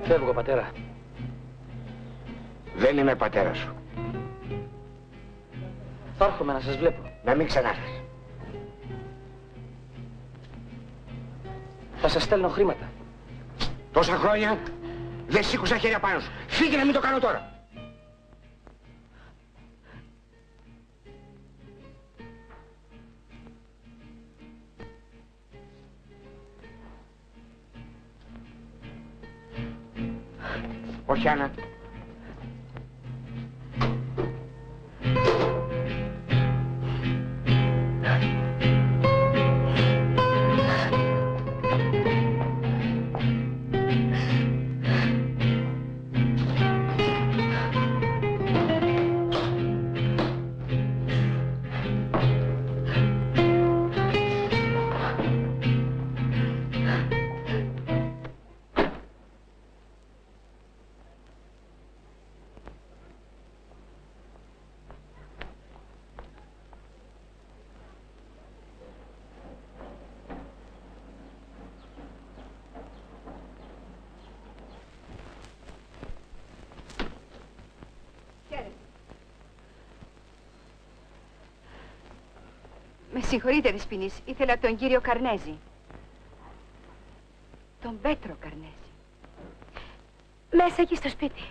Φεύγω, πατέρα. Δεν είμαι πατέρα σου. Θα έρχομαι να σας βλέπω. Να μην ξανάρθεις. Θα σας στέλνω χρήματα. Τόσα χρόνια δεν σήκωσα χέρια πάνω σου. Φύγε να μην το κάνω τώρα. Όχι, Άννα. Με συγχωρείτε, Δεσποινής. Ήθελα τον κύριο Καρνέζη. Τον Πέτρο Καρνέζη. Μέσα εκεί στο σπίτι.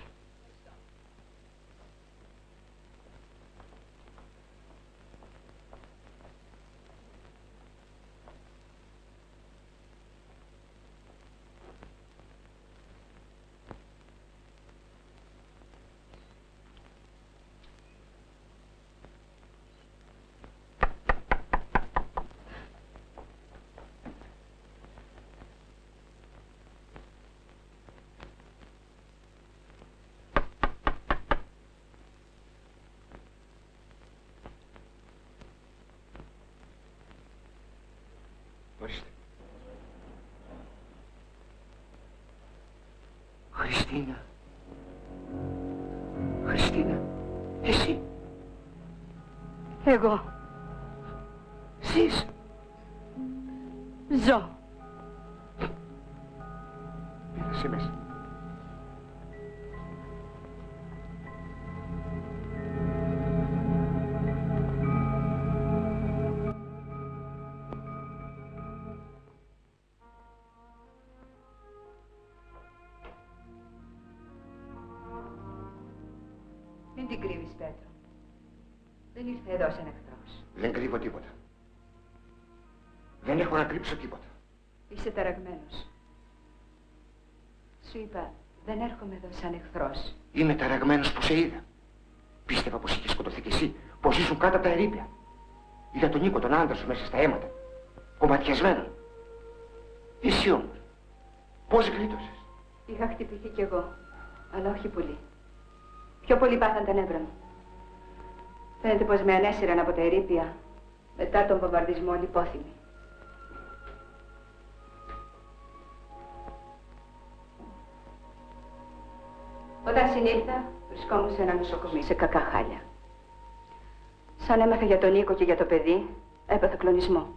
Ορίστε. Χριστίνα. Χριστίνα. Εσύ. Εγώ. Ζεις. Ζω. Πήρασε μέσα. Μην την κρύβεις, Πέτρο. Δεν ήρθε εδώ σαν εχθρός. Δεν κρύβω τίποτα. Δεν έχω να κρύψω τίποτα. Είσαι ταραγμένος. Σου είπα, δεν έρχομαι εδώ σαν εχθρός. Είμαι ταραγμένος που σε είδα. Πίστευα πως είχες σκοτωθεί κι εσύ, πως ήσουν κάτω από τα ερείπια. Είδα τον Νίκο, τον άντρα σου, μέσα στα αίματα. Κομματιασμένο. Εσύ όμως, πώς γλίτωσες? Είχα χτυπηθεί κι εγώ, αλλά όχι πολύ. Πιο πολύ πάθαν τα νεύρα μου. Φαίνεται πως με ανέσυραν από τα ερείπια μετά τον βομβαρδισμό λιπόθυμη. Όταν συνήλθα, βρισκόμουν σε ένα νοσοκομείο, σε κακά χάλια. Σαν έμαθα για τον Νίκο και για το παιδί, έπαθα κλονισμό.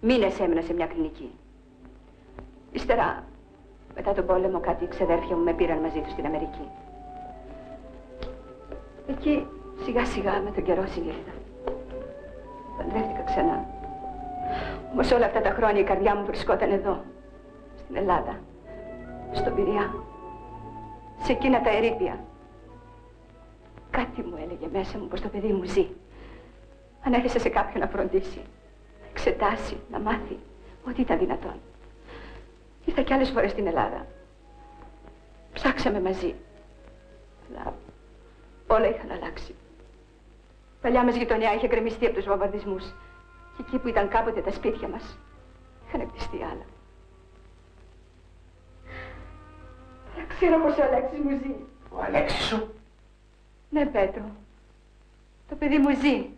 Μήνες έμεινα σε μια κλινική. Ύστερα, μετά τον πόλεμο, κάτι ξαδέρφια μου με πήραν μαζί τους στην Αμερική. Εκεί, σιγά σιγά, με τον καιρό συνήλθα. Παντρεύτηκα ξανά. Όμως όλα αυτά τα χρόνια η καρδιά μου βρισκόταν εδώ, στην Ελλάδα, στον Πειραιά, σε εκείνα τα ερείπια. Κάτι μου έλεγε μέσα μου πως το παιδί μου ζει. Ανέθεσα σε κάποιον να φροντίσει, να εξετάσει, να μάθει ό,τι ήταν δυνατόν. Ήρθα κι άλλες φορές στην Ελλάδα. Ψάξαμε μαζί. Αλλά όλα είχαν αλλάξει. Παλιά μας γειτονιά είχε γκρεμιστεί από τους βομβαρδισμούς. Και εκεί που ήταν κάποτε τα σπίτια μας, είχαν κτιστεί άλλα. Δεν ξέρω πως ο Αλέξης μου ζει. Ο Αλέξης σου? Ναι, Πέτρο. Το παιδί μου ζει.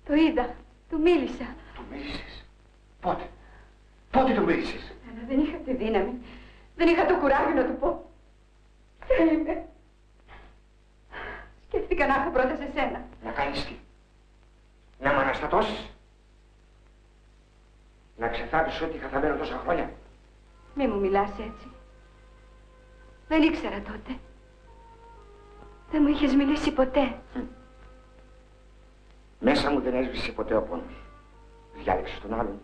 Το είδα. Του μίλησα. Του μίλησες? Πότε? Πότε του μίλησες? Αλλά δεν είχα τη δύναμη. Δεν είχα το κουράγιο να του πω. Ποια είμαι. Σκέφτηκα να έρθω πρώτα σε σένα. Να κάνεις τι? Να μ' αναστατώσεις? Να ξεθάβεις ό,τι είχα θαμένο τόσα χρόνια? Μη μου μιλάς έτσι. Δεν ήξερα τότε. Δεν μου είχες μιλήσει ποτέ. Μέσα μου δεν έσβησε ποτέ ο πόνος. Διάλεξες τον άλλον.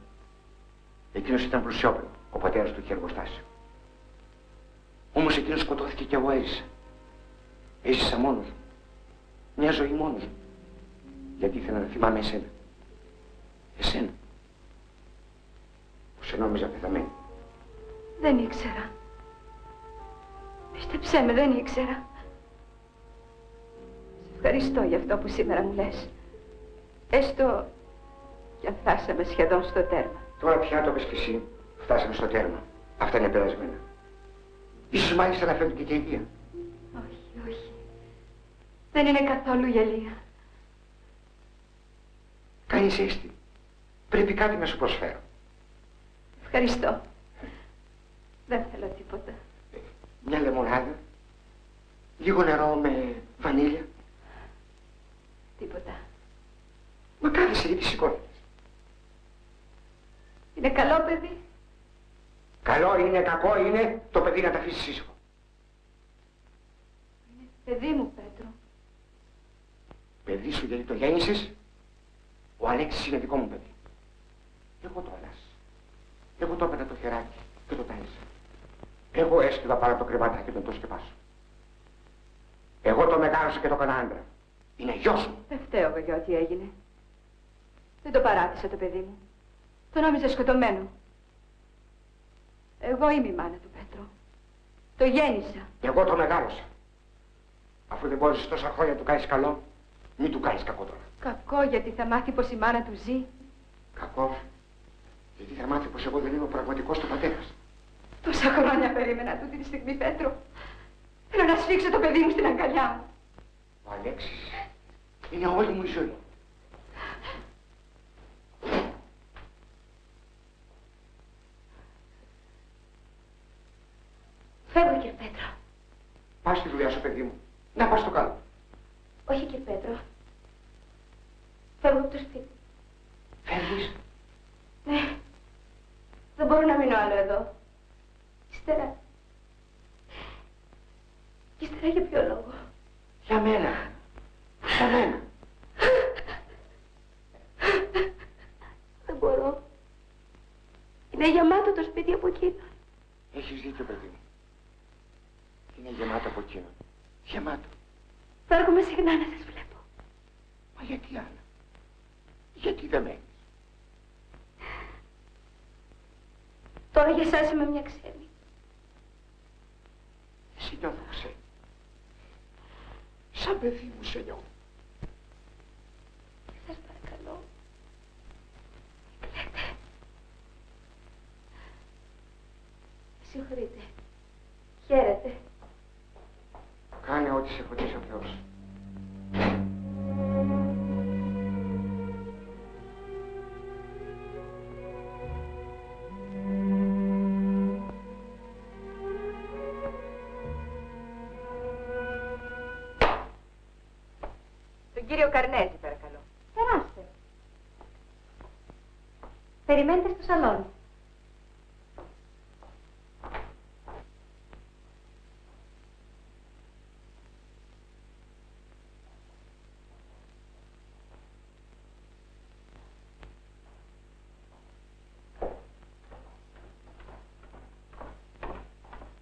Εκείνος ήταν πλουσιόπεδο. Ο πατέρας του είχε εργοστάσιο. Όμως εκείνος σκοτώθηκε και εγώ έζησα. Έζησα μόνος μου. Μια ζωή μόνος μου. Γιατί ήθελα να θυμάμαι εσένα. Εσένα. Που σε νόμιζα πεθαμένη. Δεν ήξερα. Πίστεψέ με, δεν ήξερα. Σε ευχαριστώ για αυτό που σήμερα μου λες. Έστω κι αν φτάσαμε σχεδόν στο τέρμα. Τώρα πια το πες κι εσύ. Φτάσαμε στο τέρμα. Αυτά είναι περασμένα. Ίσως μάλιστα να φεύγει και η Ηλία. Όχι, όχι. Δεν είναι καθόλου γελία. Κάνεις έστη. Πρέπει κάτι να σου προσφέρω. Ευχαριστώ. Δεν θέλω τίποτα. Μια λεμονάδα. Λίγο νερό με βανίλια. Τίποτα. Μα κάθεσαι γιατί σηκώνεσαι. Είναι καλό παιδί. Καλό είναι, κακό είναι, το παιδί να τα αφήσεις ήσυχο. Είναι παιδί μου, Πέτρο. Παιδί σου γιατί το γέννησες. Ο Αλέξης είναι δικό μου παιδί. Εγώ το άλλασα. Εγώ το έπαιρνα το χεράκι και το τάισα. Εγώ έσκυβα πάνω από το κρεβάτάκι και τον το σκεπάσω. Εγώ το μεγάλωσα και το έκανα άντρα. Είναι γιος μου. Δεν φταίω εγώ για ό,τι έγινε. Δεν το παράτησα το παιδί μου. Το νόμιζα σκοτωμένο. Εγώ είμαι η μάνα του, Πέτρο. Το γέννησα. Εγώ το μεγάλωσα. Αφού δεν μπορείς τόσα χρόνια να του κάνεις καλό, μην του κάνεις κακό τώρα. Κακό γιατί θα μάθει πως η μάνα του ζει. Κακό, γιατί θα μάθει πως εγώ δεν είμαι ο πραγματικός του πατέρας. Τόσα χρόνια περίμενα τούτη τη στιγμή, Πέτρο. Θέλω να σφίξω το παιδί μου στην αγκαλιά μου. Ο Αλέξης είναι όλη μου η ζωή. Φεύγω, κύριε Πέτρο. Πας στη δουλειά σου, παιδί μου. Να πας στο καλό. Όχι, κύριε Πέτρο. Φεύγω από το σπίτι. Φεύγεις. Ναι. Δεν μπορώ να μείνω άλλο εδώ. Ύστερα... Ύστερα για ποιο λόγο. Για μένα. Για μένα. Δεν μπορώ. Είναι γεμάτο το σπίτι από εκείνον. Έχεις δίκιο, παιδί μου. Είναι γεμάτο από εκείνον. Γεμάτο. Θα έρχομαι συχνά να σας βλέπω. Μα γιατί άλλα. Γιατί δεν μένεις. Τώρα για εσάς είμαι μια ξένη. Εσύ νιώθω ξένη. Σαν παιδί μου σε νιώθω. Σας παρακαλώ. Κλαίτε. Συγχωρείτε. Χαίρετε. Κάνε ό,τι σε φωτίσει ο Θεός. Τον κύριο Καρνέζη, παρακαλώ. Περάστε. Περιμένετε στο σαλόνι.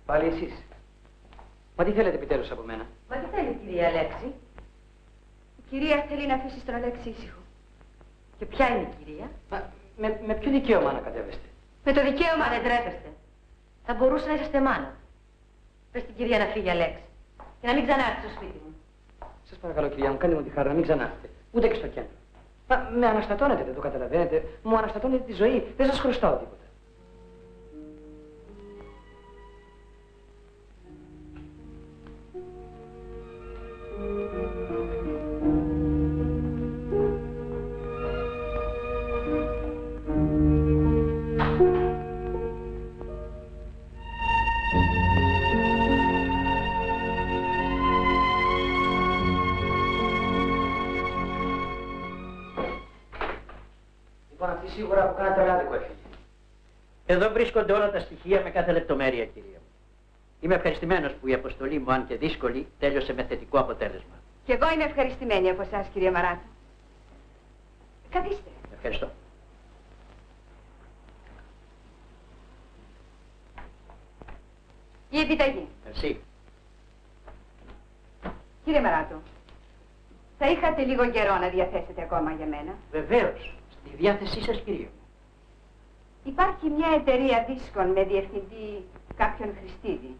Πάλι εσείς. Μα τι θέλετε επιτέλους από μένα. Μα τι θέλει, κυρία Αλέξη. Η κυρία θέλει να αφήσει τον Αλέξη ήσυχο. Και ποια είναι η κυρία. Μα με ποιο δικαίωμα ανακατεύεστε. Με το δικαίωμα... Μα δεν τρέπεστε. Θα μπορούσε να είσαστε μάνα. Πες την κυρία να φύγει, Αλέξη. Και να μην ξανάρθει στο σπίτι μου. Σας παρακαλώ, κυρία μου, κάντε μου τη χάρη να μην ξανάρθετε. Ούτε και στο κέντρο. Μα με αναστατώνετε, δεν το καταλαβαίνετε. Μου αναστατώνετε τη ζωή. Δεν σας χρωστάω τίποτα. Αυτή σίγουρα από κάνα τελάδικο έφυγε. Εδώ βρίσκονται όλα τα στοιχεία με κάθε λεπτομέρεια, κυρία μου. Είμαι ευχαριστημένος που η αποστολή μου, αν και δύσκολη, τέλειωσε με θετικό αποτέλεσμα. Και εγώ είμαι ευχαριστημένη από εσάς, κυρία Μαράτα. Καθίστε. Ευχαριστώ. Η επιταγή. Merci. Κύριε Μαράτο, θα είχατε λίγο καιρό να διαθέσετε ακόμα για μένα. Βεβαίως. Στη διάθεσή σας, κυρία μου. Υπάρχει μια εταιρεία δίσκων με διευθυντή κάποιον Χριστίδη.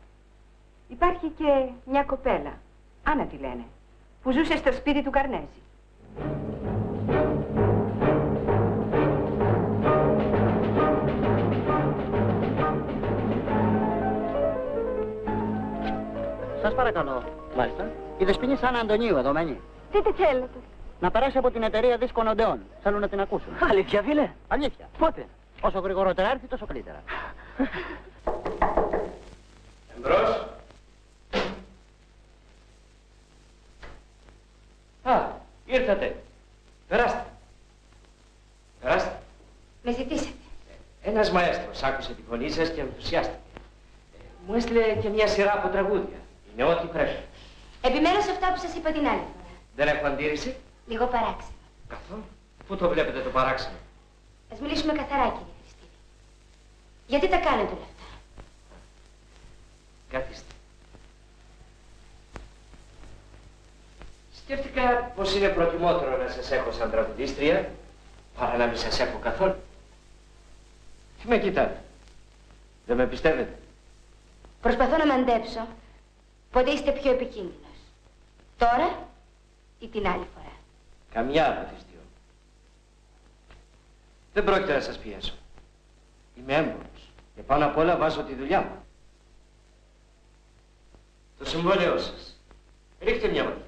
Υπάρχει και μια κοπέλα, Άννα τη λένε, που ζούσε στο σπίτι του Καρνέζη. Σας παρακαλώ. Μάλιστα. Η Δεσποινή Άννα Αντωνίου εδώ μένει. Τι θέλετε? Να περάσει από την εταιρεία δίσκων Οντεών. Θέλουν να την ακούσουν. Αλήθεια, φίλε. Αλήθεια. Πότε? Όσο γρηγορότερα έρθει, τόσο καλύτερα. Εμπρός. Α, ήρθατε. Περάστε. Περάστε. Με ζητήσατε. Ένας μαέστρος άκουσε τη φωνή σας και ενθουσιάστηκε. Μου έστειλε και μια σειρά από τραγούδια. Είναι ό,τι πρέπει. Επιμένω σε αυτά που σας είπα την άλλη φορά. Δεν έχω αντίρρηση. Λίγο παράξενο. Καθόλου. Πού το βλέπετε το παράξενο? Ας μιλήσουμε καθαρά, κύριε Χριστίδη. Γιατί τα κάνετε όλα αυτά? Καθίστε. Σκέφτηκα πως είναι προτιμότερο να σας έχω σαν τραγουδίστρια παρά να μην σας έχω καθόλου. Τι με κοιτάτε? Δεν με πιστεύετε? Προσπαθώ να μαντέψω πότε είστε πιο επικίνδυνος. Τώρα ή την άλλη φορά. Καμιά από τις δύο. Δεν πρόκειται να σας πιέσω. Είμαι έμπορος και πάνω απ' όλα βάζω τη δουλειά μου. Το συμβόλαιό σας. Ρίχτε μια ματιά.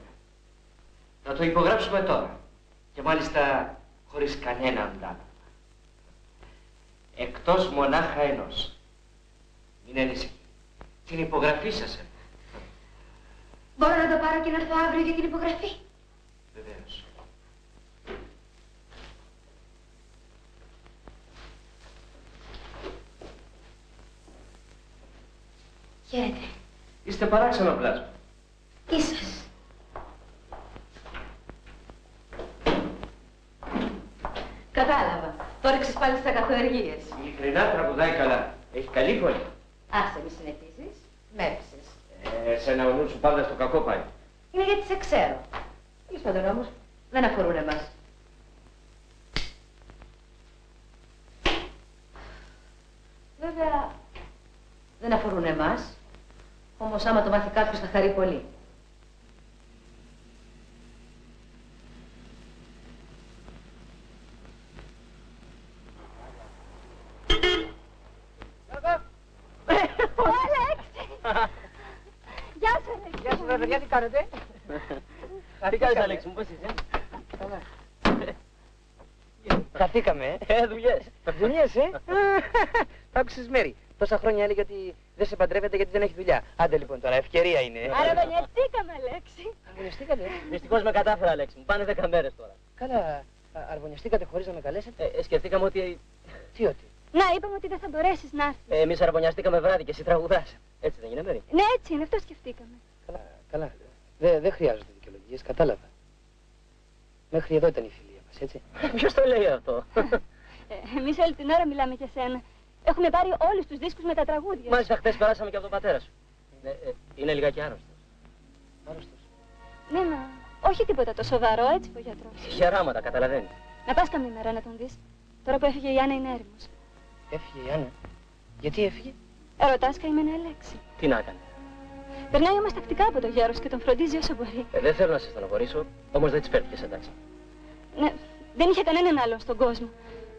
Θα το υπογράψουμε τώρα. Και μάλιστα χωρίς κανένα αντάλλαγμα. Εκτός μονάχα ενός. Μην ανησυχεί. Την υπογραφή σας έχω. Μπορώ να το πάρω και να έρθω αύριο για την υπογραφή? Βεβαίως. Χαίρετε. Είστε παράξενο πλάσμα. Ίσως. Κατάλαβα. Τώρα ξέρεις πάλι στις αγαθοεργίες. Ειλικρινά τραγουδάει καλά. Έχει καλή φωνή. Άσε μη συνεχίσεις. Μ' έπεισες. Σένα ο νους σου πάντα στο κακό πάει. Είναι γιατί σε ξέρω. Τέλος πάντων όμως, δεν αφορούν εμάς. Βέβαια, δεν αφορούν εμάς. Όμως άμα το μάθει κάποιος θα χαρεί πολύ. Γεια σου, Αλέξη. Γεια σου, παιδιά, τι κάνετε? Τι κάνεις, Αλέξη μου, πώς είσαι? Καλά. Χαθήκαμε, δουλειές. Δουλειές, Τα άκουσες, Μέρη. Τόσα χρόνια έλεγε ότι δεν σε παντρεύεται γιατί δεν έχει δουλειά. Άντε λοιπόν τώρα, ευκαιρία είναι. Αραβωνιαστήκαμε, Αλέξη. Αρβωνιαστήκατε? Δυστυχώς με κατάφερα, Αλέξη μου. Πάνε 10 μέρες τώρα. Καλά, αρβωνιαστήκατε χωρίς να με καλέσετε? Σκεφτήκαμε ότι Τι ότι? Να, είπαμε ότι δεν θα μπορέσεις να έρθεις. εμείς αραβωνιαστήκαμε βράδυ και εσύ τραγουδάς. Έτσι δεν είναι, Μέρη? Ναι, έτσι είναι, αυτό σκεφτήκαμε. Καλά. Δεν χρειάζονται δικαιολογίες, κατάλαβα. Μέχρι εδώ ήταν η φιλία μας, έτσι. Ποιος το λέει αυτό? Εμείς όλη την ώρα μιλάμε για σένα. Έχουμε πάρει όλους τους δίσκους με τα τραγούδια. Μάλιστα, χθες περάσαμε και από τον πατέρα σου. Είναι λιγάκι άρρωστος. Άρρωστος. Ναι, μα όχι τίποτα το σοβαρό, έτσι είπε ο γιατρός. Γεράματα, καταλαβαίνεις. Να πας καμία μέρα να τον δεις. Τώρα που έφυγε η Άννα είναι έρημος. Έφυγε η Άννα. Γιατί έφυγε? Ερωτάς καημένη Αλέξη. Τι να έκανε? Περνάει όμως τακτικά από το γέρος και τον φροντίζει όσο μπορεί. Δεν θέλω να σε στενοχωρήσω, όμως δεν της φέρθηκες εντάξει. Ναι, δεν είχε κανέναν άλλον στον κόσμο.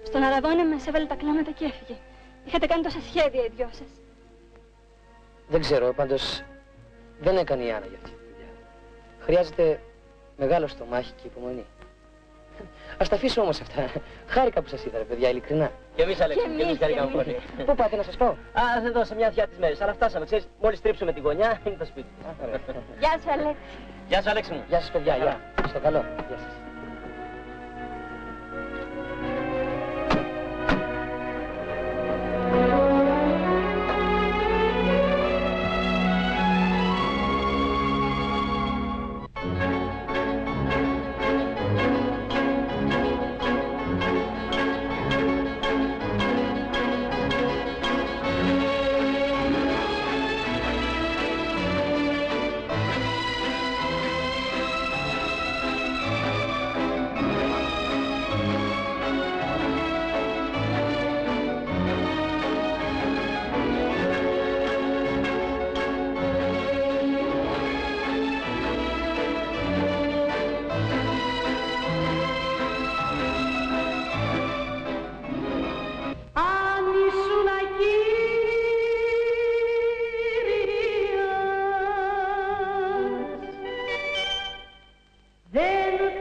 Στον Αραβόνα μας έβαλε τα κλάματα και έφυγε. Είχατε κάνει τόσα σχέδια οι δυο σας. Δεν ξέρω, πάντως δεν έκανε η Άννα για αυτή τη δουλειά. Χρειάζεται μεγάλο στομάχι και υπομονή. Ας τα αφήσω όμως αυτά. Χάρηκα που σας είδα, ρε παιδιά, ειλικρινά. Και εμείς, Αλέξη, και εμείς χαρήκαμε πολύ. Πού πάτε να σας πάω? Θα δώσω μια θεία τις μέρες, αλλά φτάσαμε, ξέρεις, μόλις τρίψουμε την γωνιά, είναι το σπίτι. Γεια σου, Αλέξη. Γεια σου, Αλέξη μου. Γεια σας, παιδιά, γεια. Στο καλό. Γεια σας.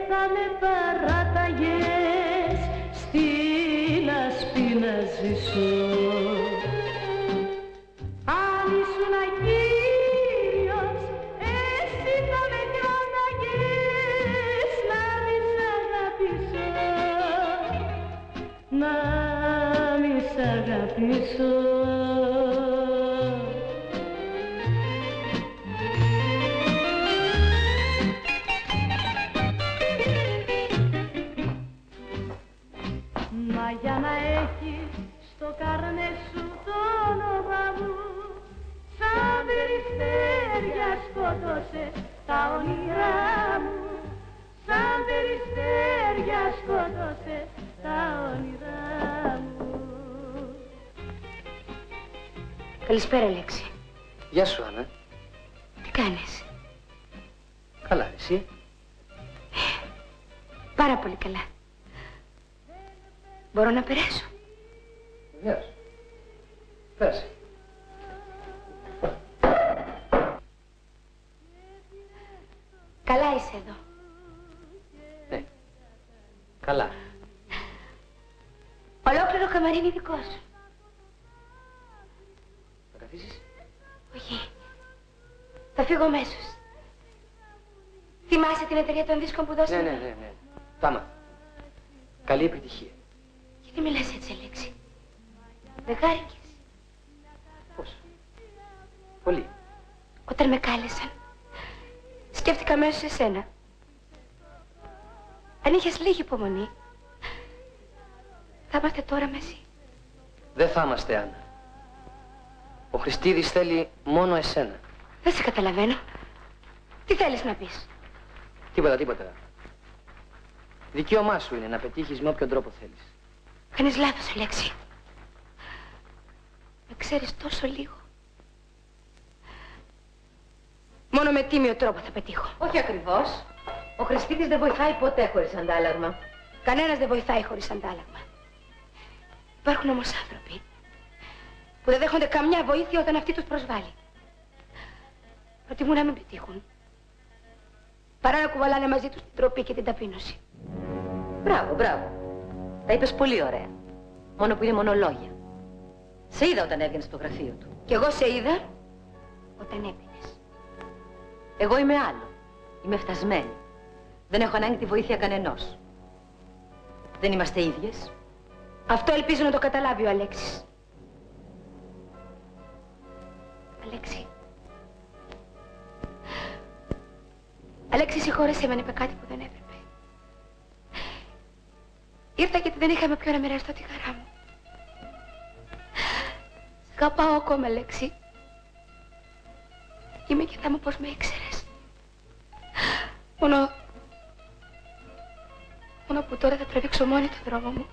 θα με παράταγες στην άσπη να ζήσω. Αν ήσουν Κύριος, εσύ θα με κάναγες να μη σ' αγαπήσω, να μη σ' αγαπήσω. Μα για να έχεις στο καρνέ σου το όνομα μου, σαν περιστέρια σκότωσες τα όνειρά μου, σαν περιστέρια σκότωσες τα όνειρά μου. Καλησπέρα, Λέξη. Γεια σου, Άννα. Τι κάνεις? Καλά, εσύ? Πάρα πολύ καλά. Μπορώ να περάσω? Βεβαίως. Πέρασε. Καλά είσαι εδώ. Ναι. Καλά. Ολόκληρο καμαρίνι δικό σου. Θα καθίσεις? Όχι. Θα φύγω αμέσως. Θυμάσαι την εταιρεία των δίσκων που δώσαμε? Ναι. Τα άμαθα. Καλή επιτυχία. Γιατί μιλάς έτσι, Λέξη? Δεν χάρηκες? Πώς? Πολύ. Όταν με κάλεσαν, σκέφτηκα αμέσως εσένα. Αν είχες λίγη υπομονή, θα είμαστε τώρα μαζί. Δεν θα είμαστε, Άννα. Ο Χριστίδης θέλει μόνο εσένα. Δεν σε καταλαβαίνω. Τι θέλεις να πεις? Τίποτα. Δικαίωμά σου είναι να πετύχεις με όποιο τρόπο θέλεις. Κάνεις λάθος, Λέξη. Με ξέρεις τόσο λίγο. Μόνο με τίμιο τρόπο θα πετύχω. Όχι ακριβώς. Ο Χριστίδης δεν βοηθάει ποτέ χωρίς αντάλλαγμα. Κανένας δεν βοηθάει χωρίς αντάλλαγμα. Υπάρχουν όμως άνθρωποι που δεν δέχονται καμιά βοήθεια όταν αυτή τους προσβάλλει. Προτιμούν να μην πετύχουν, παρά να κουβαλάνε μαζί τους την τροπή και την ταπείνωση. Μπράβο. Τα είπες πολύ ωραία. Μόνο που είναι μονολόγια. Σε είδα όταν έβγαινες στο γραφείο του. Κι εγώ σε είδα όταν έπινες. Εγώ είμαι άλλο. Είμαι φτασμένη. Δεν έχω ανάγκη τη βοήθεια κανενός. Δεν είμαστε ίδιες. Αυτό ελπίζω να το καταλάβει ο Αλέξης. Αλέξη. Αλέξη, συγχώρεσαι με αν είπε κάτι που δεν έπρεπε. Ήρθα γιατί δεν είχαμε ποιο να μοιραστώ τη χαρά μου. Σ' αγαπάω ακόμα, Αλέξη. Είμαι και θα μου πως με ήξερες. Μόνο που τώρα θα τραβήξω μόνη το δρόμο μου.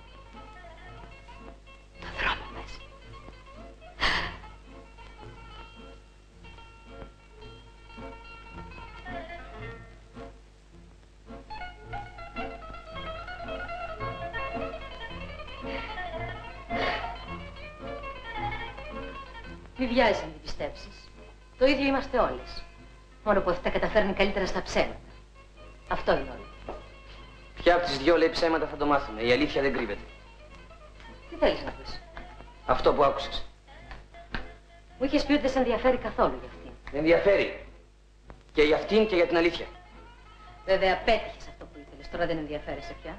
Το δρόμο μας. Μη βιάζεσαι να την πιστέψεις. Το ίδιο είμαστε όλες. Μόνο που αυτή τα καταφέρνει καλύτερα στα ψέματα. Αυτό είναι όλο. Ποια από τις δυο λέει ψέματα θα το μάθουμε. Η αλήθεια δεν κρύβεται. Τι θέλεις να πεις? Αυτό που άκουσες. Μου είχες πει ότι δεν σε ενδιαφέρει καθόλου για αυτήν. Με ενδιαφέρει. Και για αυτήν και για την αλήθεια. Βέβαια, πέτυχες αυτό που ήθελες. Τώρα δεν ενδιαφέρεσαι πια.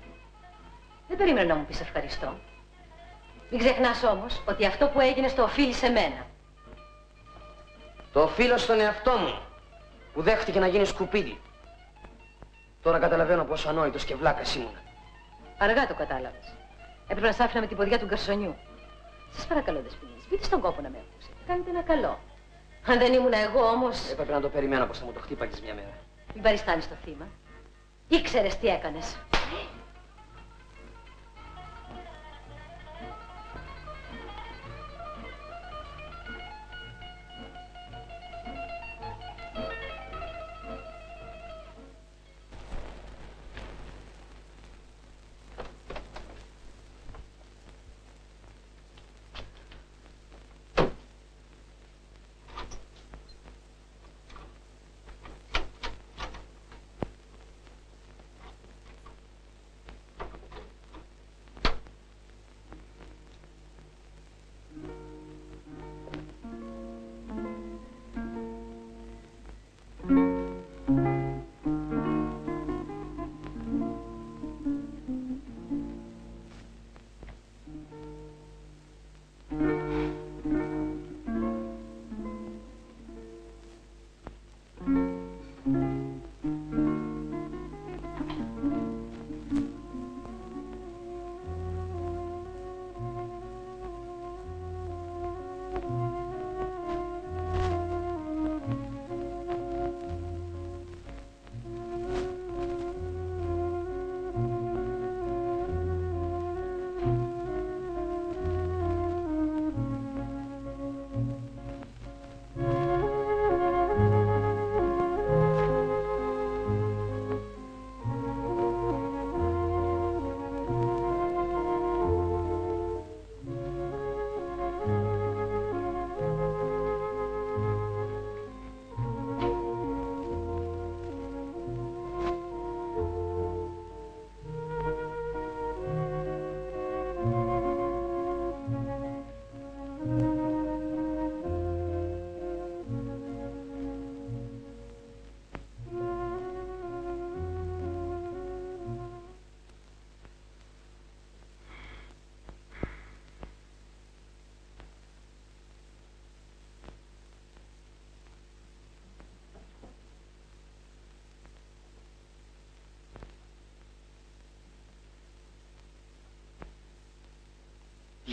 Δεν περίμενα να μου πεις ευχαριστώ. Μην ξεχνάς όμως ότι αυτό που έγινε το οφείλει σε μένα. Το οφείλω στον εαυτό μου, που δέχτηκε να γίνει σκουπίδι. Τώρα καταλαβαίνω πόσο ανόητος και βλάκας ήμουνα. Αργά το κατάλαβες. Έπρεπε να σ' άφηνα με την ποδιά του γκαρσονιού. Σας παρακαλώ, Δεσποινής, μπείτε στον κόπο να με ακούσετε. Κάνετε ένα καλό. Αν δεν ήμουν εγώ όμως... Έπρεπε να το περιμένω πως θα μου το χτύπαγες μια μέρα. Μην παριστάνεις το θύμα. Ήξερες τι έκανες.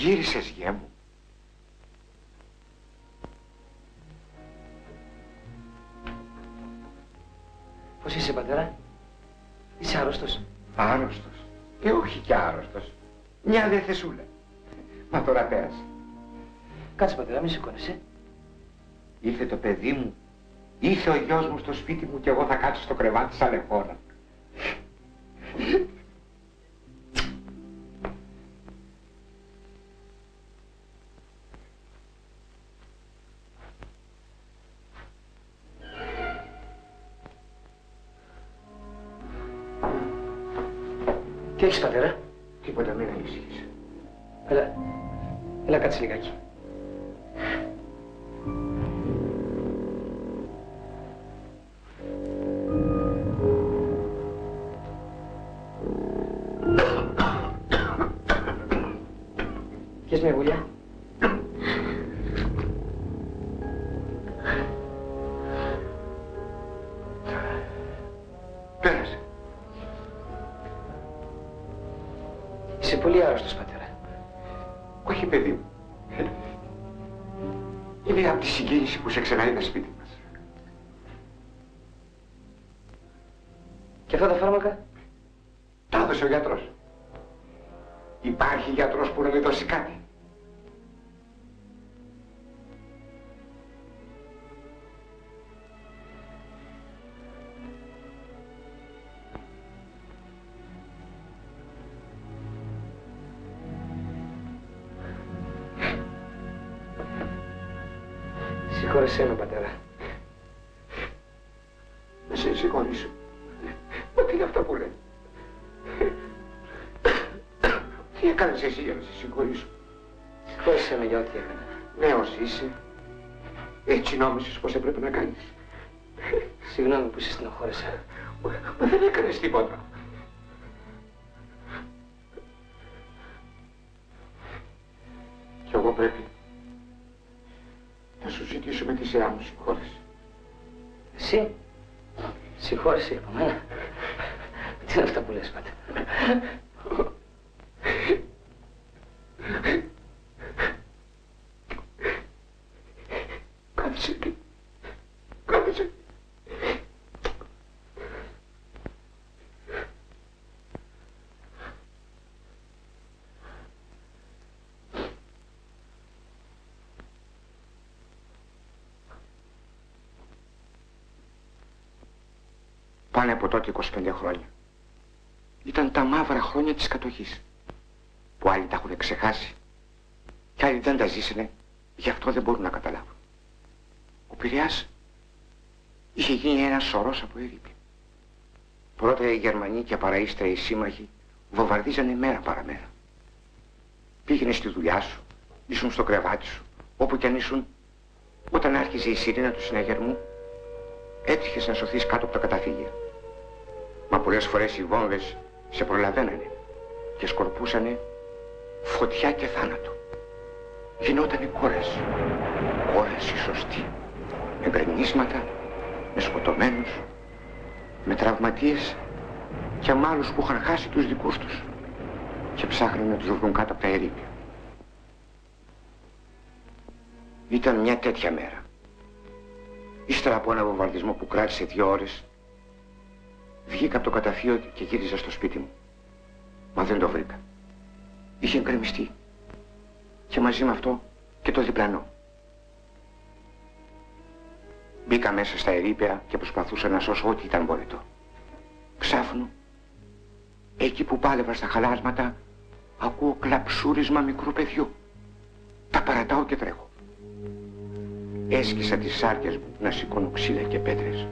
Γύρισες, γιέ μου. Πώς είσαι, πατέρα? Είσαι άρρωστος? Άρρωστος? Όχι κι άρρωστος. Μια δε θεσούλα. Μα τώρα πέρασε. Κάτσε, πατέρα, μη σηκώνεσαι. Ήρθε το παιδί μου. Ήρθε ο γιος μου στο σπίτι μου και εγώ θα κάτσω στο κρεβάτι σαν λεχόνα. Τι έχεις, πατέρα? Τίποτα, μην ανησυχείς. Έλα κάτσε λιγάκι. Πιες μια γουλιά. Πέρασε. Είσαι πολύ άρρωστος, πατέρα. Όχι, παιδί μου. Είναι από τη συγκίνηση που σε ξαναείδα σπίτι μας. Και αυτά τα φάρμακα? Τα έδωσε ο γιατρός. Υπάρχει γιατρός που να μην δώσει κάτι? Συγχώρεσέ με, πατέρα. Να σε συγχωρήσω. Μα τι είναι αυτά που λένε? Τι έκανες εσύ για να σε συγχωρήσω? Συγχώρεσέ με για ό,τι έκανα. Νέος είσαι. Έτσι νόμισες πως έπρεπε να κάνεις. Συγγνώμη που σε στενοχώρεσα. Μα δεν έκανες τίποτα. Κι εγώ πρέπει να σου ζητήσω με τη σειρά μου συγχώρεση. Εσύ? Συγχώρεση από μένα? Τι είναι αυτά που λες, πατέρα? Κάθισε. Κάθισε. Πάνε από τότε 25 χρόνια. Ήταν τα μαύρα χρόνια της κατοχής, που άλλοι τα έχουν ξεχάσει και άλλοι δεν τα ζήσανε, γι' αυτό δεν μπορούν να καταλάβουν. Ο Πειραιάς είχε γίνει ένας σωρός από ερήπια. Πρώτα οι Γερμανοί και παραΐστερα οι σύμμαχοι βομβαρδίζανε μέρα παραμέρα. Πήγαινε στη δουλειά σου, ήσουν στο κρεβάτι σου, όπου κι αν ήσουν, όταν άρχιζε η σιρήνα του συναγερμού, έτυχες να σωθείς κάτω από τα καταφύγια. Μα πολλές φορές οι βόμβες σε προλαβαίνανε και σκορπούσανε φωτιά και θάνατο. Γινότανε κόρες. Κόρες οι σωστοί. Με γκρεμίσματα, με σκοτωμένους, με τραυματίες και με άλλους που είχαν χάσει τους δικούς τους και ψάχνουν να τους βρουν κάτω από τα ερείπια. Ήταν μια τέτοια μέρα. Ύστερα από ένα βομβαρδισμό που κράτησε 2 ώρες, βγήκα από το καταφύγιο και γύριζα στο σπίτι μου. Μα δεν το βρήκα. Είχε γκρεμιστεί. Και μαζί με αυτό και το διπλανό. Μπήκα μέσα στα ερείπια και προσπαθούσα να σώσω ό,τι ήταν μπορετό. Ξάφνου, εκεί που πάλευα στα χαλάσματα, ακούω κλαψούρισμα μικρού παιδιού. Τα παρατάω και τρέχω. Έσκυσα τις σάρκες μου να σηκώνω ξύλα και πέτρες.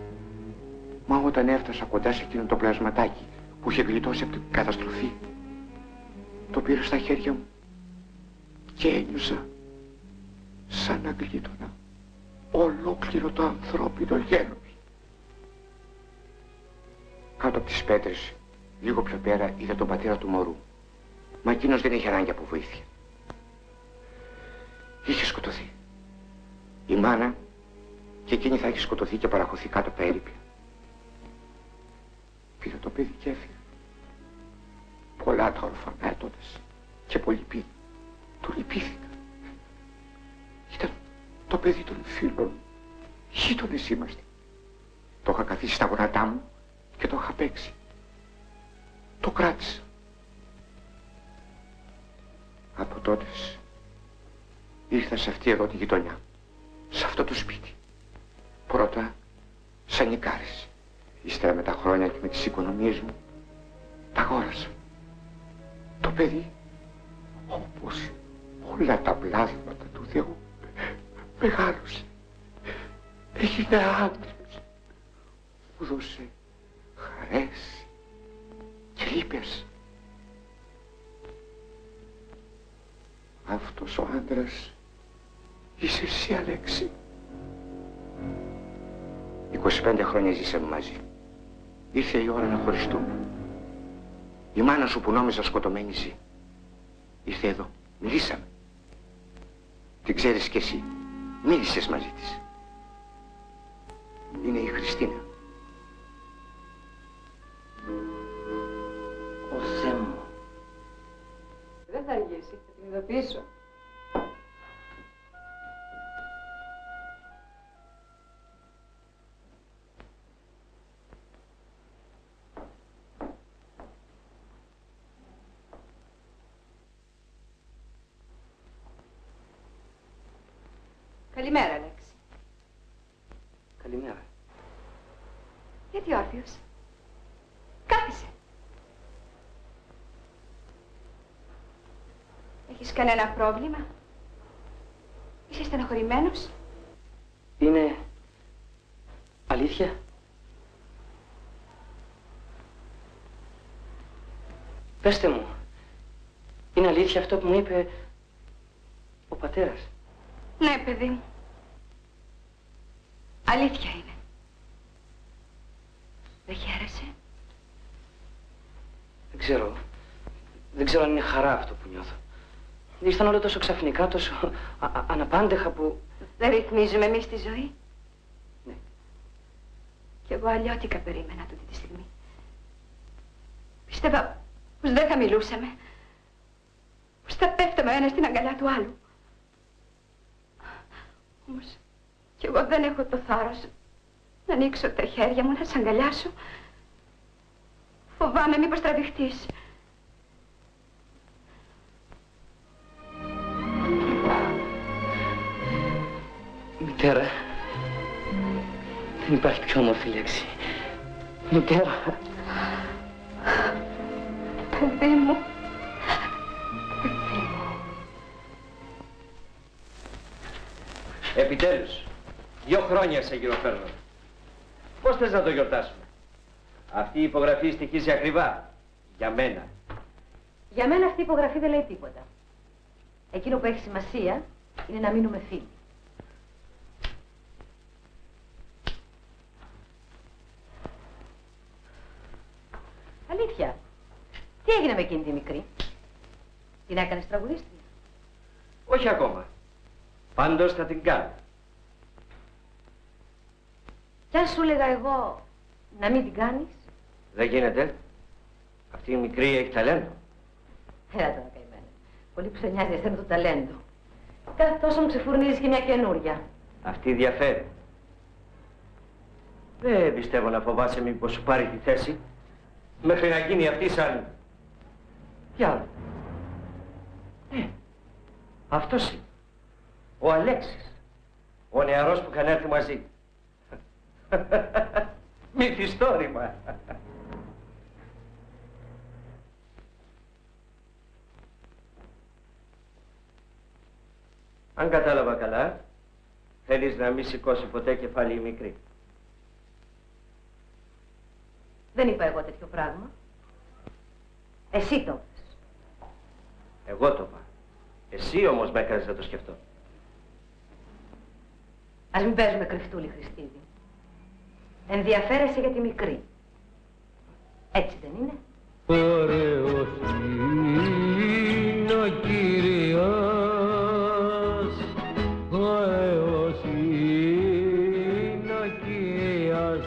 Μα όταν έφτασα κοντά σε εκείνο το πλασματάκι που είχε γλιτώσει από την καταστροφή, το πήρα στα χέρια μου και ένιωσα σαν να γλίτωνα ολόκληρο το ανθρώπινο γένος. Κάτω από τις πέτρες, λίγο πιο πέρα, είδα τον πατέρα του μωρού. Μα εκείνος δεν είχε ανάγκη από βοήθεια. Είχε σκοτωθεί. Η μάνα και εκείνη θα έχει σκοτωθεί και παραχωθεί κάτω από τα ερείπια. Πήρα το παιδί και έφυγα. Πολλά τα ορφανά έτοντες και πολύ πίνη. Το λυπήθηκα. Ήταν το παιδί των φίλων. Γείτονες είμαστε. Το είχα καθίσει στα γονατά μου και το είχα παίξει. Το κράτησα. Από τότε ήρθα σε αυτή εδώ τη γειτονιά. Σε αυτό το σπίτι. Πρώτα σαν νικάρης. Ύστερα με τα χρόνια και με τις οικονομίες μου τα αγόρασα. Το παιδί, όπως όλα τα πλάσματα του Θεού, μεγάλωσε. Έγινε άντρας. Μου δώσε χαρές και λύπες. Αυτός ο άντρας είσαι εσύ, Αλέξη. 25 χρόνια ζήσαμε μαζί. Ήρθε η ώρα να χωριστούμε. Η μάνα σου που νόμιζα σκοτωμένη ζει. Ήρθε εδώ. Μιλήσαμε. Την ξέρεις κι εσύ. Μίλησες μαζί της. Είναι η Χριστίνα. Ο Θεέ μου. Δεν θα αργήσει, θα την ειδοποιήσω. Καλημέρα, Αλέξη. Καλημέρα. Γιατί όρθιος? Κάθισε. Έχεις κανένα πρόβλημα? Είσαι στενοχωρημένος? Είναι αλήθεια? Πέστε μου, είναι αλήθεια αυτό που μου είπε ο πατέρας? Ναι, παιδί μου. Αλήθεια είναι. Δεν χαίρεσαι? Δεν ξέρω αν είναι χαρά αυτό που νιώθω. Ήρθαν όλο τόσο ξαφνικά, τόσο αναπάντεχα που... Δεν ρυθμίζουμε εμείς τη ζωή. Ναι. Κι εγώ αλλιώτικα περίμενα τούτη τη στιγμή. Πίστευα πως δεν θα μιλούσαμε. Πως θα πέφταμε ο ένας στην αγκαλιά του άλλου. Όμως κι εγώ δεν έχω το θάρρος να ανοίξω τα χέρια μου, να σ' αγκαλιάσω. Φοβάμαι μήπως τραβηχτείς. Μητέρα, δεν υπάρχει πιο όμορφη λέξη. Μητέρα. Παιδί μου. Επιτέλους, 2 χρόνια σε γυροφέρνω. Πώς θες να το γιορτάσουμε? Αυτή η υπογραφή στοιχίζει ακριβά. Για μένα. Για μένα αυτή η υπογραφή δεν λέει τίποτα. Εκείνο που έχει σημασία είναι να μείνουμε φίλοι. Αλήθεια. Τι έγινε με εκείνη τη μικρή? Την έκανες τραγουδίστρια? Όχι ακόμα. Πάντως θα την κάνω. Κι αν σου έλεγα εγώ να μην την κάνεις? Δεν γίνεται. Αυτή η μικρή έχει ταλέντο. Έλα τώρα καημένα. Πολύ που σε νοιάζει εσένα το ταλέντο. Κάθε τόσο μου ξεφουρνίζεις και μια καινούρια. Αυτή διαφέρει. Δεν πιστεύω να φοβάσαι μήπως σου πάρει τη θέση. Μέχρι να γίνει αυτή σαν... Τι άλλο? Αυτός είναι. Ο Αλέξης. Ο νεαρός που είχαν έρθει μαζί. Μυθιστόρημα. Αν κατάλαβα καλά, θέλεις να μην σηκώσει ποτέ κεφάλι η μικρή. Δεν είπα εγώ τέτοιο πράγμα. Εσύ το είπες. Εγώ το είπα. Εσύ όμως με έκανες να το σκεφτώ. Ας μην παίζουμε κρυφτούλη, Χριστίδη. Ενδιαφέρεσαι για τη μικρή. Έτσι δεν είναι? Ωραίος είναι ο Κύριος, ωραίος είναι ο Κύριος.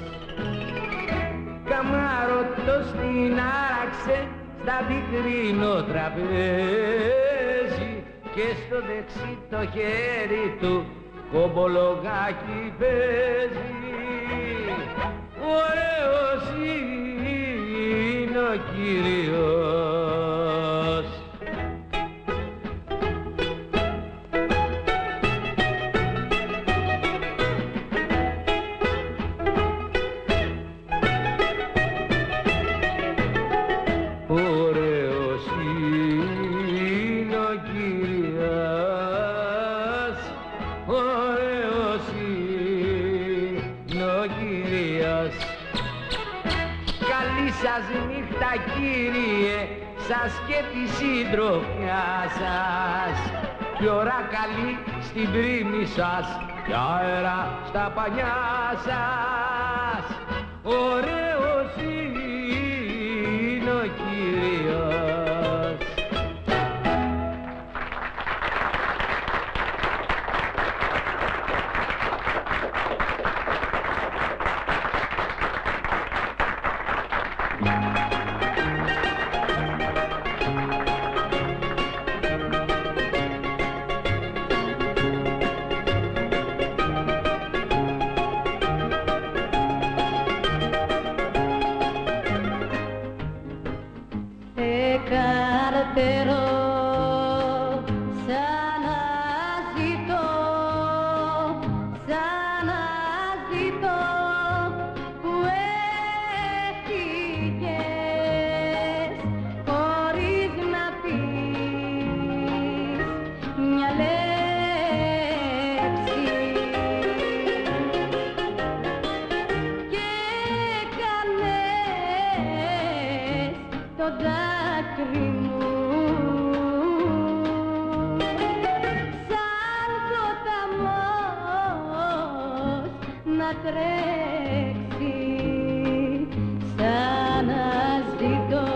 Καμάρωτος την άραξε στα πικρινό τραπέζι και στο δεξί το χέρι του κομπολογάκι παίζει. Ωραίος είναι ο Κύριος. Ωραίος είναι ο Κύριος, ωραίος είναι ο Κύριος. Καλή σας νύχτα Κύριε, σας και τη συντροφιά σας. Κι ώρα καλή στην πρίμη σας, κι αέρα στα πανιά σας. Ωραίος είναι ο Κύριος. Καρτερό σαν αναζητώ που έφυγες χωρίς να πεις μια λέξη και έκανες το δάκρυ μου σαν ποταμός να τρέξει σαν να ζητώ.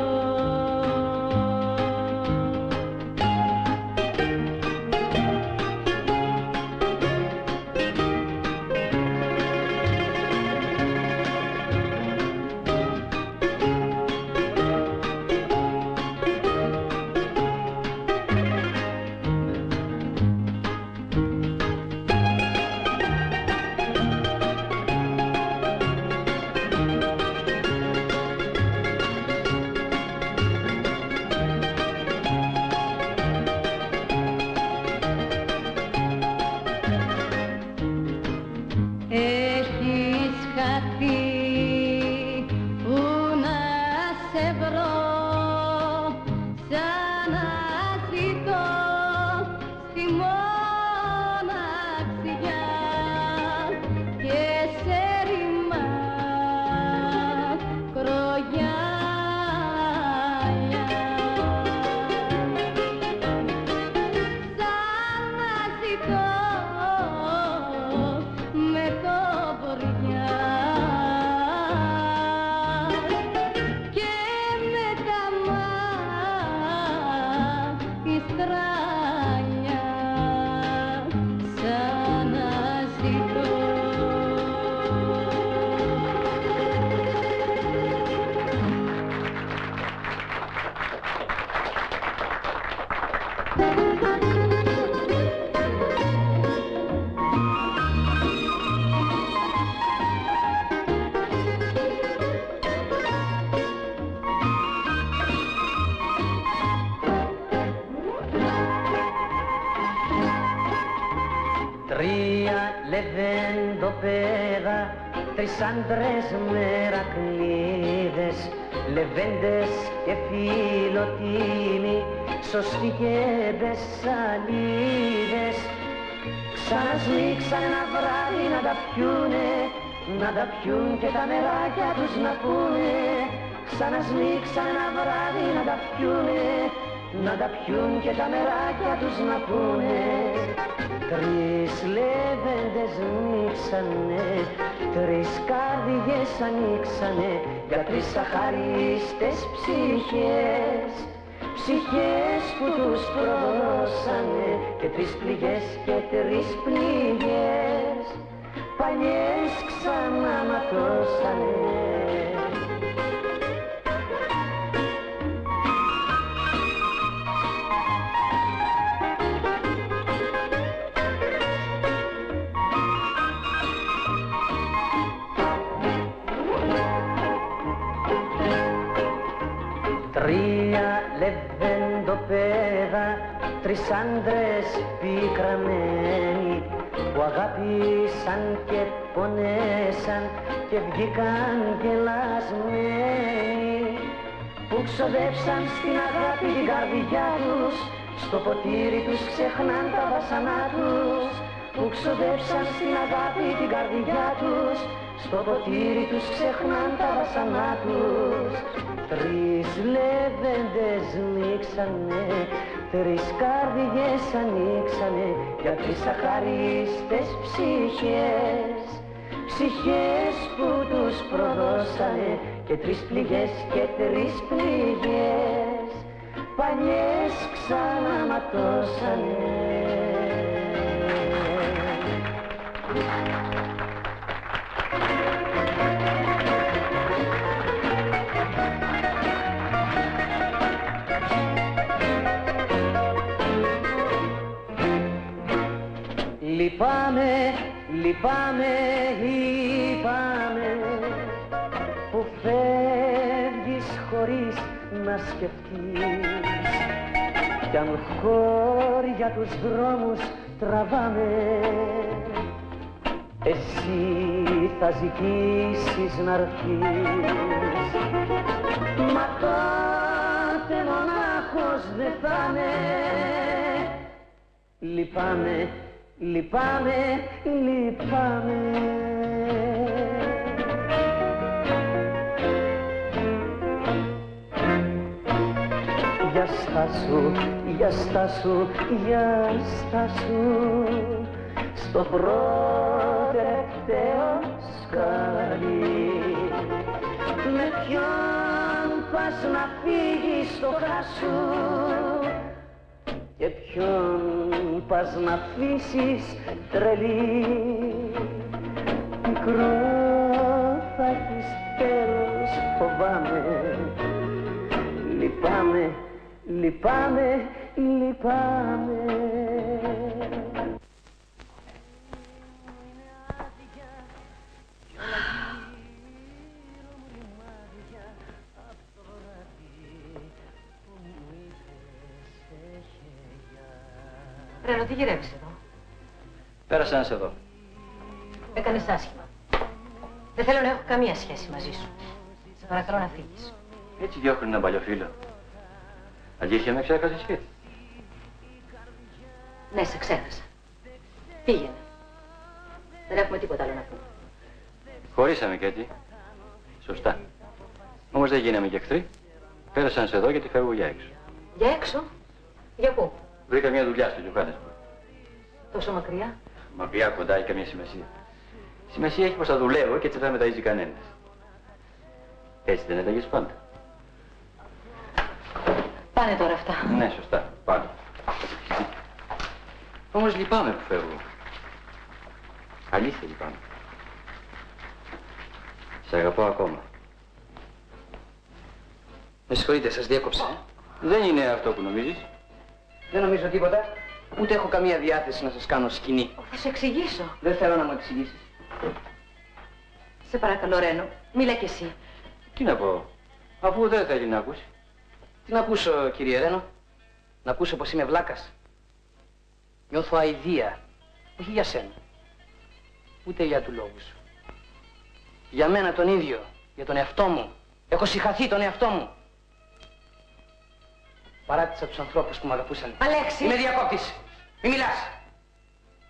Έχεις χαθεί που να σε βρω σαν να ζητώ στη μοναξιά και σε ρημά κρογιάλια σαν να ζητώ με το βοριά και με τα μαΐστραλια σαν να ζητώ. Τρία λεβέντοπέδα, τρεις άντρες μερακλείδες, λεβέντες και φιλοτίμοι, σωστοί και μπεσαλίδες. Ξανασμίξαν ένα βράδυ να τα πιούνε, να τα πιούν και τα μεράκια τους να πούνε. Ξανασμίξαν ένα βράδυ να τα πιούνε, να τα πιούν και τα μεράκια τους να πούνε. Τρεις λεβέντες νίξανε, τρεις καρδιές ανοίξανε για τρεις αχαρίστες ψυχές. Ψυχές που τους προδώσανε και τρεις πληγές και τρεις πληγές, παλιές ξανά ματώσανε. Τρία λεβεντοπέδα, τρεις άντρες πικραμένοι που αγάπησαν και πονέσαν και βγήκαν γελασμένοι, που ξοδέψαν στην αγάπη την καρδιά τους, στο ποτήρι τους ξεχνάν τα βασανά τους, που ξοδέψαν στην αγάπη την καρδιά τους, στο ποτήρι τους ξεχνάν τα βασανά τους. Τρεις λεβέντες νίξανε, τρεις καρδιές ανοίξανε για τρεις αχαρίστες ψυχές, ψυχές που τους προδώσανε και τρεις πληγές και τρεις πληγές, παλιές ξαναματώσανε. Λυπάμαι, λυπάμαι, λυπάμαι που φεύγεις χωρίς να σκεφτείς, κι αν χώρια τους δρόμους τραβάμε, εσύ θα ζητήσεις να'ρθείς. Μα τότε μονάχος δεν θα είμαι. Λυπάμαι, λυπάμαι, λυπάμαι. Για στάσου, για στάσου, για στάσου στο προτευταίο σκαλί. Με ποιον πας να φύγεις στο χάσου και ποιον πας να αφήσεις τρελή. Μικρό θα έχεις τέλος, φοβάμαι. Λυπάμαι, λυπάμαι, λυπάμαι. Ρένο, τι γυρεύεις εδώ? Πέρασα να σε δω. Έκανες άσχημα. Δεν θέλω να έχω καμία σχέση μαζί σου. Σε παρακαλώ να φύγεις. Έτσι διώχνει ένα παλιό φίλο. Αλήθεια με ξέχασες, σχέση? Ναι, σε ξέχασα. Πήγαινε. Δεν έχουμε τίποτα άλλο να πούμε. Χωρίσαμε και έτσι. Σωστά. Όμως δεν γίναμε και εχθροί. Πέρασα να σε δω γιατί φεύγω για έξω. Για έξω? Για πού? Βρήκα μια δουλειά στο Johannesburg. Τόσο μακριά? Μακριά, κοντά, έχει καμία σημασία. Σημασία έχει πως θα δουλεύω και έτσι δεν θα με ταΐζει κανένας. Έτσι δεν έταγες πάντα? Πάνε τώρα αυτά. Ναι, σωστά. Πάνε. Όμως λυπάμαι που φεύγω. Αλήθεια λυπάμαι. Σ' αγαπώ ακόμα. Με συγχωρείτε, σας διέκοψα. Δεν είναι αυτό που νομίζεις. Δεν νομίζω τίποτα. Ούτε έχω καμία διάθεση να σας κάνω σκηνή. Θα σου εξηγήσω. Δεν θέλω να μου εξηγήσεις. Σε παρακαλώ, Ρένο, μίλα κι εσύ. Τι να πω, αφού δεν θέλει να ακούσει. Τι να ακούσω, κύριε Ρένο? Να ακούσω πως είμαι βλάκας? Νιώθω αηδία. Όχι για σένα. Ούτε για του λόγου σου. Για μένα τον ίδιο. Για τον εαυτό μου. Έχω συγχαθεί τον εαυτό μου. Παράτησα τους ανθρώπους που με αγαπούσαν. Αλέξη! Είμαι διακόπτης. Μη μιλάς.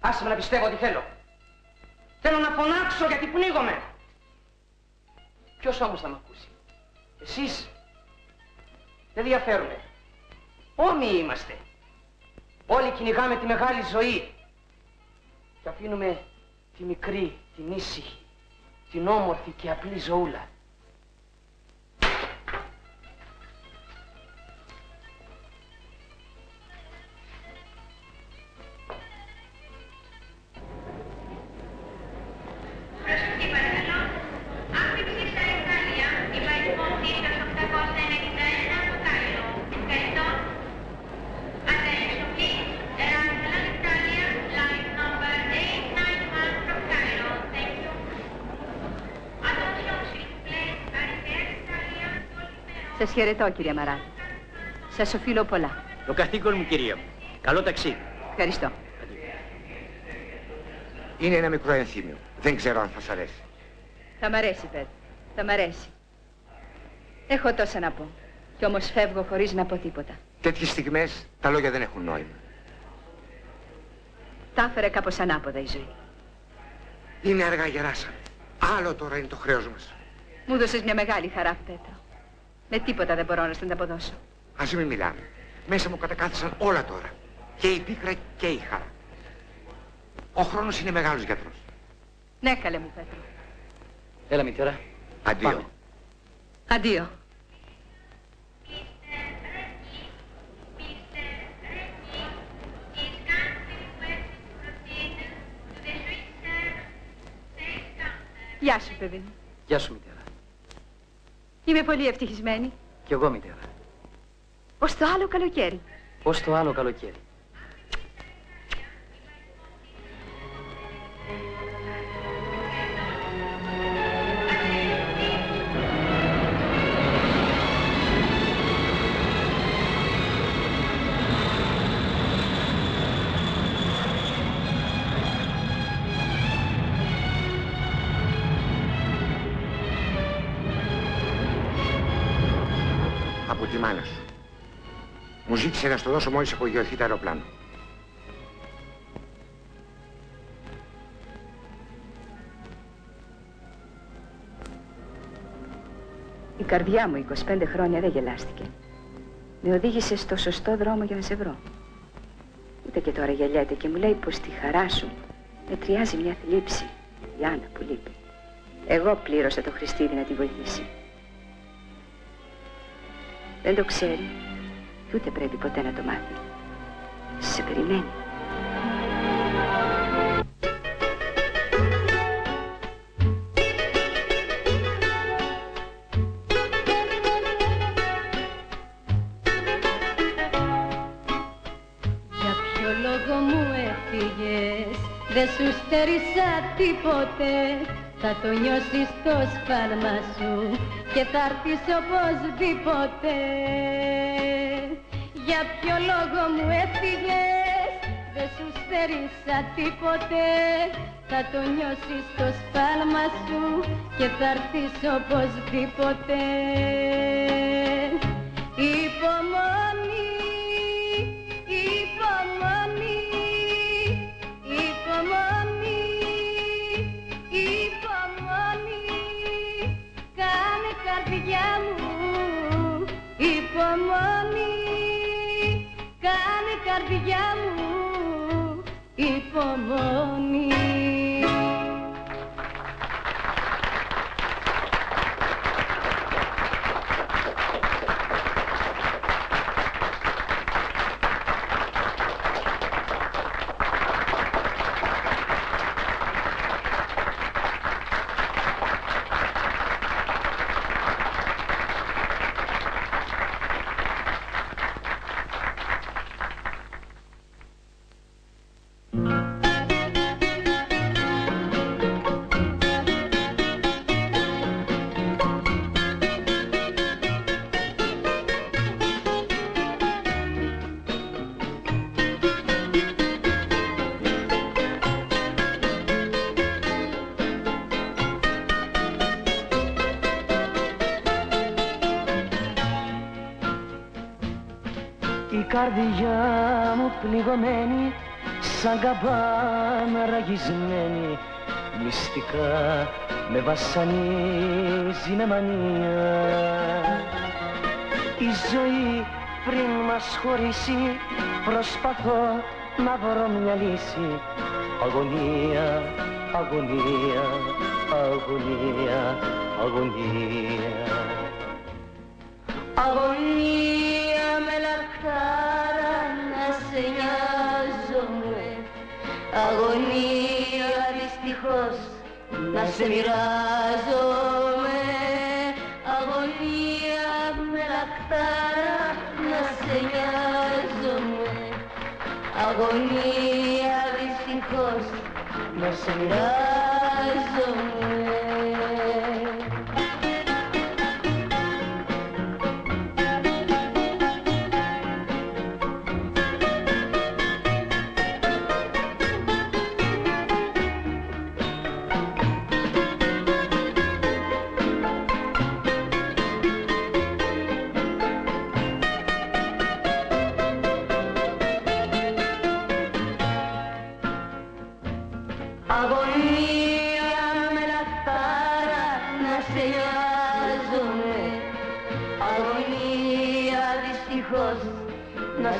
Άσε με να πιστεύω ό,τι θέλω. Θέλω να φωνάξω γιατί πνίγομαι. Ποιος όμως θα με ακούσει? Εσείς? Δεν διαφέρουνε. Όμοιοι είμαστε. Όλοι κυνηγάμε τη μεγάλη ζωή. Και αφήνουμε τη μικρή, την ήσυχη, την όμορφη και απλή ζωούλα. Σας χαιρετώ, κύριε Μαράτη. Σας οφείλω πολλά. Το καθήκον μου, κυρία μου. Καλό ταξίδι. Ευχαριστώ. Είναι ένα μικρό ενθύμιο. Δεν ξέρω αν θα σας αρέσει. Θα μ' αρέσει, Πέτρο. Θα μ' αρέσει. Έχω τόσα να πω. Κι όμως φεύγω χωρίς να πω τίποτα. Τέτοιες στιγμές τα λόγια δεν έχουν νόημα. Τα έφερε κάπως ανάποδα η ζωή. Είναι αργά, γεράσαμε. Άλλο τώρα είναι το χρέος μας. Μου δώσες μια μεγάλη χαρά, Πέτρο. Με τίποτα δεν μπορώ να στην αποδώσω. Ας μην μιλάμε. Μέσα μου κατακάθισαν όλα τώρα. Και η πίκρα και η χαρά. Ο χρόνος είναι μεγάλος γιατρός. Ναι, καλέ μου, Πέτρο. Έλα, μητέρα. Αντίο. Πάμε. Αντίο. Γεια σου, παιδί μου. Γεια σου, μητέρα. Είμαι πολύ ευτυχισμένη. Κι εγώ, μητέρα. Ως το άλλο καλοκαίρι. Ως το άλλο καλοκαίρι. Από τη μάνα σου. Μου ζήτησε να στο δώσω μόλις απογειωθεί το αεροπλάνο. Η καρδιά μου 25 χρόνια δεν γελάστηκε. Με οδήγησε στο σωστό δρόμο για να σε βρω. Ούτε και τώρα γελιέται και μου λέει πως τη χαρά σου μετριάζει μια θλίψη, η Άννα που λείπει. Εγώ πλήρωσα το Χριστίδη να τη βοηθήσει. Δεν το ξέρει και ούτε πρέπει ποτέ να το μάθει. Σε περιμένει. Για ποιο λόγο μου έφυγες, δεν σου στέρισα τίποτε. Θα το νιώσεις το σφάλμα σου και θα έρθεις οπωσδήποτε. Για ποιο λόγο μου έφυγες, δεν σου στέρισα τίποτε. Θα το νιώσεις το σφάλμα σου και θα έρθεις οπωσδήποτε. Υπομονή, υπομονή, υπομονή, υπομονή. Κάνε καρδιά μου υπομονή. Κάνε καρδιά μου υπομονή. καρδιά μου πληγωμένη, σαν καμπάνα ραγισμένη, μυστικά με βασανίζει με μανία. Η ζωή πριν μας χωρίσει, προσπαθώ να βρω μια λύση. Αγωνία, αγωνία, αγωνία, αγωνία. Αγωνία με λαχτάρα να σε νοιάζομαι, αγωνία δυστυχώς να σε μοιράζομαι, αγωνία με λαχτάρα να σε νοιάζομαι, αγωνία δυστυχώς να σε μοιράζομαι.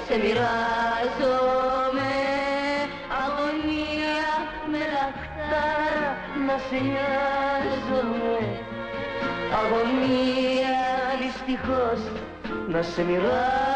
σε μοιράζομαι, αγωνία με λαχτάρα να σε νοιάζομαι, αγωνία δυστυχώς να σε μοιράζομαι.